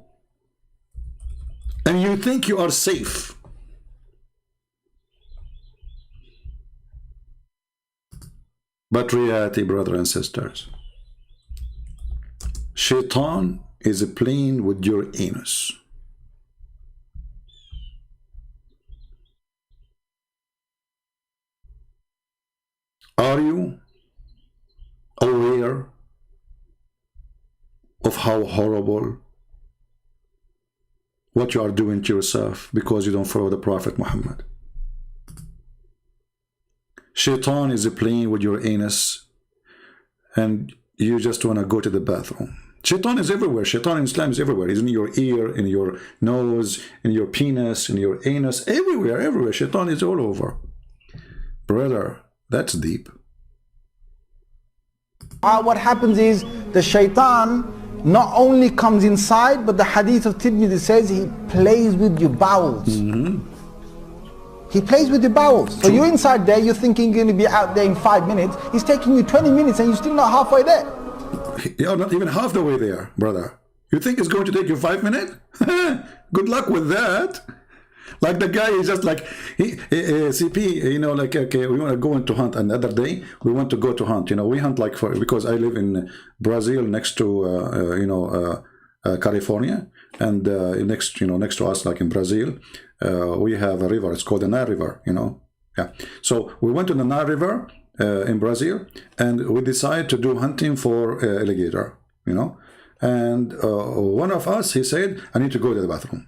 S1: and you think you are safe. But reality, brothers and sisters, Shaitan is playing with your anus. Are you aware of how horrible what you are doing to yourself because you don't follow the Prophet Muhammad? Shaitan is playing with your anus and you just want to go to the bathroom. Shaitan is everywhere. Shaitan in Islam is everywhere. He's in your ear, in your nose, in your penis, in your anus, everywhere, everywhere. Shaitan is all over. Brother, that's deep.
S4: What happens is the shaitan not only comes inside, but the hadith of Tirmidhi says he plays with your bowels. He plays with your bowels. So you're inside there, you're thinking you're going to be out there in 5 minutes. He's taking you 20 minutes and you're still not halfway there.
S1: You're not even half the way there, brother. You think it's going to take you 5 minutes? Good luck with that. Like the guy is just like, CP, you know, like, okay, we want to go into hunt. Another day, we want to go to hunt. You know, we hunt like because I live in Brazil next to, California. And next to us, like in Brazil, we have a river. It's called the Nile River, you know. Yeah. So we went to the Nile River in Brazil, and we decided to do hunting for alligator, you know. And one of us, he said, I need to go to the bathroom.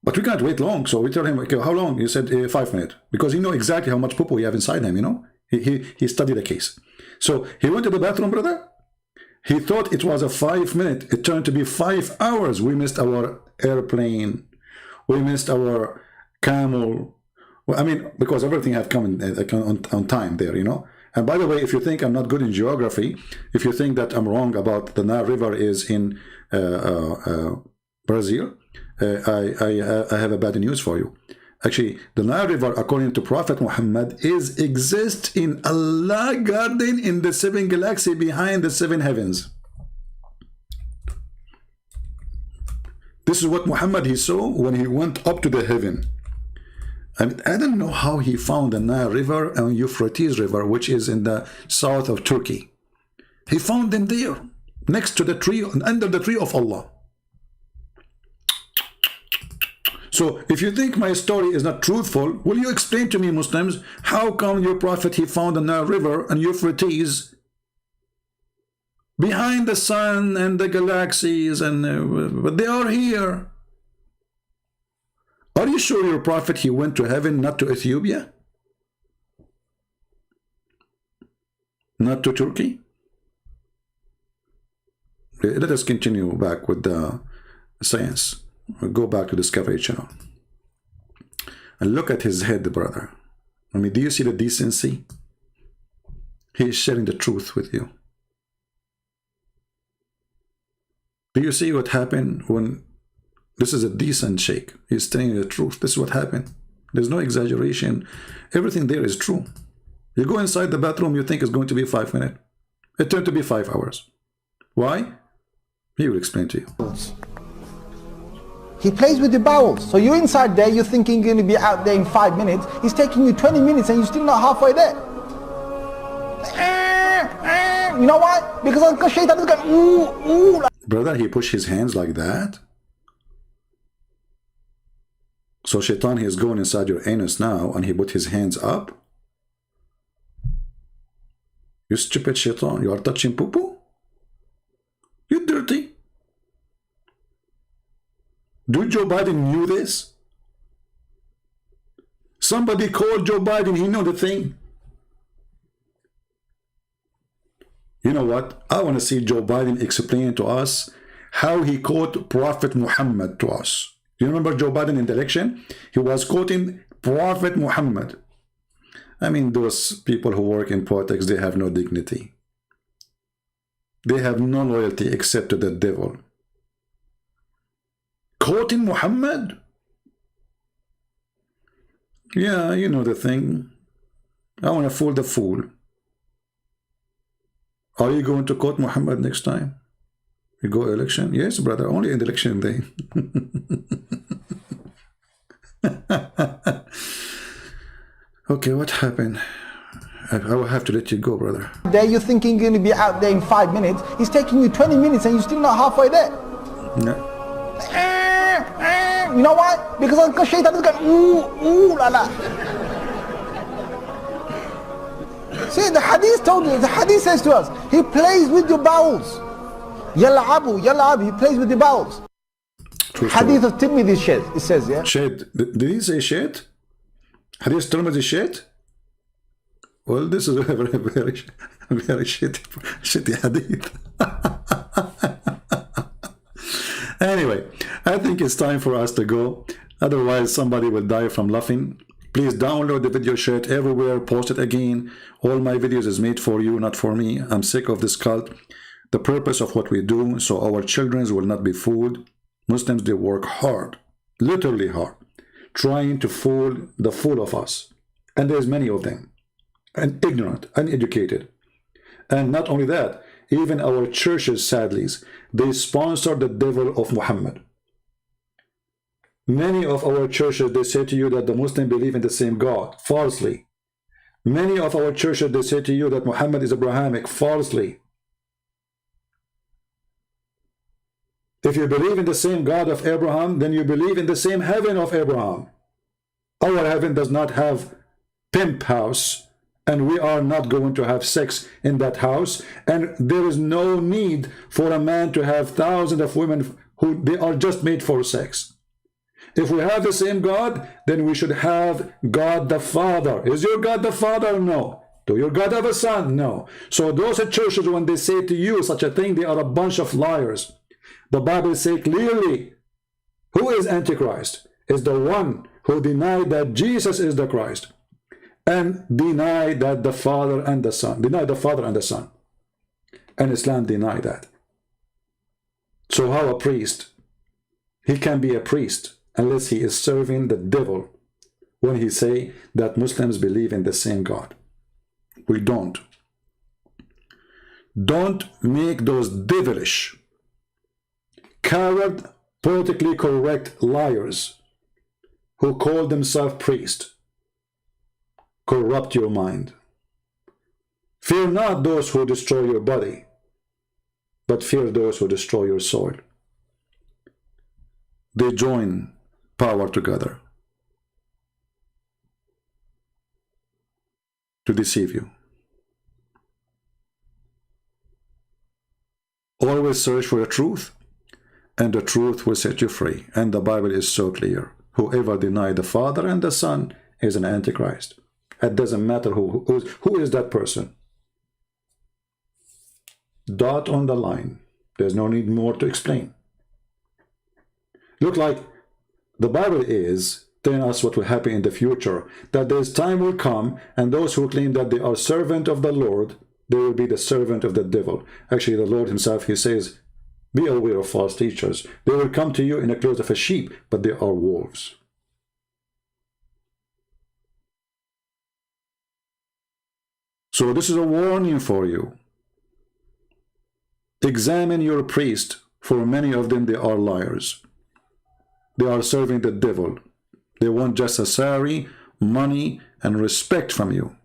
S1: But we can't wait long, so we tell him, okay, how long? He said 5 minutes, because he know exactly how much poo-poo he have inside him, you know. He studied the case. So he went to the bathroom, brother. He thought it was a 5 minute. It turned to be 5 hours. We missed our airplane. We missed our camel. Well, I mean, because everything have come on time there, you know. And by the way, if you think I'm not good in geography, if you think that I'm wrong about the Nile River is in Brazil, I have a bad news for you. Actually, the Nile River, according to Prophet Muhammad, exists in Allah garden in the 7 galaxy behind the 7 heavens. This is what Muhammad he saw when he went up to the heaven. And I don't know how he found the Nile River and Euphrates River, which is in the south of Turkey. He found them there, next to the tree, under the tree of Allah. So if you think my story is not truthful, will you explain to me, Muslims, how come your prophet, he found the Nile River and Euphrates behind the sun and the galaxies, and but they are here? Are you sure your prophet, he went to heaven, not to Ethiopia? Not to Turkey? Let us continue back with the science. We'll go back to Discovery Channel. And look at his head, brother. I mean, do you see the decency? He is sharing the truth with you. Do you see what happened when this is a decent sheikh? He's telling you the truth. This is what happened. There's no exaggeration. Everything there is true. You go inside the bathroom, you think it's going to be 5 minutes. It turned to be 5 hours. Why? He will explain to you.
S4: He plays with your bowels. So you're inside there, you're thinking you're going to be out there in 5 minutes. He's taking you 20 minutes and you're still not halfway there. You know why? Because Shaitan is going, ooh.
S1: Brother, he pushed his hands like that. So Shaitan, he is going inside your anus now, and he put his hands up. You stupid Shaitan, you are touching poo-poo? You dirty. Do Joe Biden knew this? Somebody called Joe Biden, he know the thing. You know what? I want to see Joe Biden explain to us how he quote Prophet Muhammad to us. You remember Joe Biden in the election? He was quoting Prophet Muhammad. I mean, those people who work in politics, they have no dignity. They have no loyalty except to the devil. Quoting Muhammad? Yeah, you know the thing. I want to fool the fool. Are you going to quote Muhammad next time? You go election? Yes, brother, only in the election day. Okay, what happened? I will have to let you go, brother.
S4: There you're thinking you're going to be out there in 5 minutes. He's taking you 20 minutes and you're still not halfway there.
S1: No.
S4: You know why? Because Shaitan is going, ooh la la. See, the hadith told you, the hadith says to us, he plays with your bowels. Yal'abu, yal'abu, he plays with your bowels.
S1: True
S4: Hadith of Tirmidhi says, it says, yeah?
S1: Shade. Did he say shade? Hadith Tirmidhi shade? Well, this is a very shitty hadith. Anyway, I think it's time for us to go. Otherwise, somebody will die from laughing. Please download the video, share it everywhere, post it again. All my videos is made for you, not for me. I'm sick of this cult. The purpose of what we do, so our children will not be fooled. Muslims, they work hard, literally hard, trying to fool the fool of us. And there's many of them. And ignorant, uneducated. And not only that, even our churches, sadly, they sponsor the devil of Muhammad. Many of our churches, they say to you that the Muslims believe in the same God, falsely. Many of our churches, they say to you that Muhammad is Abrahamic, falsely. If you believe in the same God of Abraham, then you believe in the same heaven of Abraham. Our heaven does not have pimp house, and we are not going to have sex in that house, and there is no need for a man to have thousands of women who they are just made for sex. If we have the same God, then we should have God the Father. Is your God the Father? No. Do your God have a son? No. So those churches, when they say to you such a thing, they are a bunch of liars. The Bible says clearly, who is Antichrist? Is the one who denied that Jesus is the Christ, and deny that the Father and the Son, deny the Father and the Son. And Islam deny that. So how a priest? He can be a priest unless he is serving the devil when he say that Muslims believe in the same God. We don't. Don't make those devilish, coward, politically correct liars who call themselves priests corrupt your mind. Fear not those who destroy your body, but fear those who destroy your soul. They join power together to deceive you. Always search for the truth, and the truth will set you free. And the Bible is so clear. Whoever denies the Father and the Son is an Antichrist. It doesn't matter who is that person. Dot on the line. There's no need more to explain. Look like the Bible is telling us what will happen in the future, that there's time will come, and those who claim that they are servant of the Lord, they will be the servant of the devil. Actually, the Lord himself, he says, be aware of false teachers. They will come to you in the clothes of a sheep, but they are wolves. So this is a warning for you. Examine your priest, for many of them, they are liars. They are serving the devil. They want just a salary, money, and respect from you.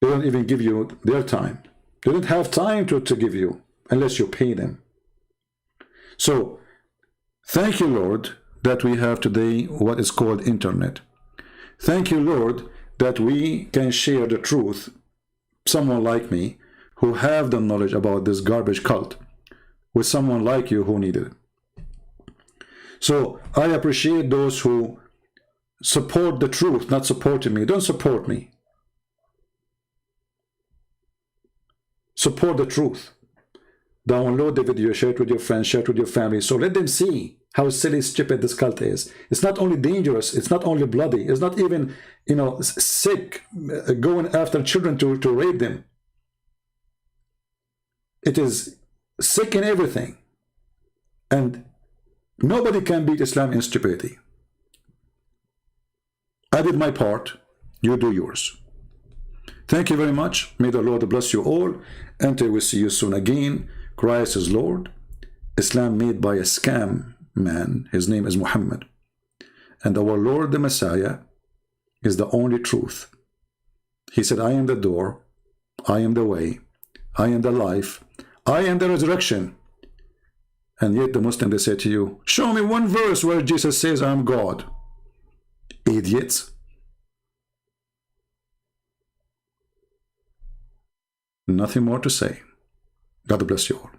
S1: They don't even give you their time. They don't have time to give you unless you pay them. So, thank you, Lord, that we have today what is called internet. Thank you, Lord, that we can share the truth, someone like me, who have the knowledge about this garbage cult, with someone like you who need it. So I appreciate those who support the truth, not supporting me. Don't support me. Support the truth. Download the video, share it with your friends, share it with your family, so let them see how silly, stupid this cult is. It's not only dangerous, it's not only bloody, it's not even, sick, going after children to rape them. It is sick in everything. And nobody can beat Islam in stupidity. I did my part, you do yours. Thank you very much. May the Lord bless you all. Until we see you soon again. Christ is Lord. Islam made by a scam man. His name is Muhammad. And our Lord the Messiah is the only truth. He said, I am the door. I am the way. I am the life. I am the resurrection. And yet the Muslim, they say to you, show me one verse where Jesus says I'm God. Idiots. Nothing more to say. God bless you all.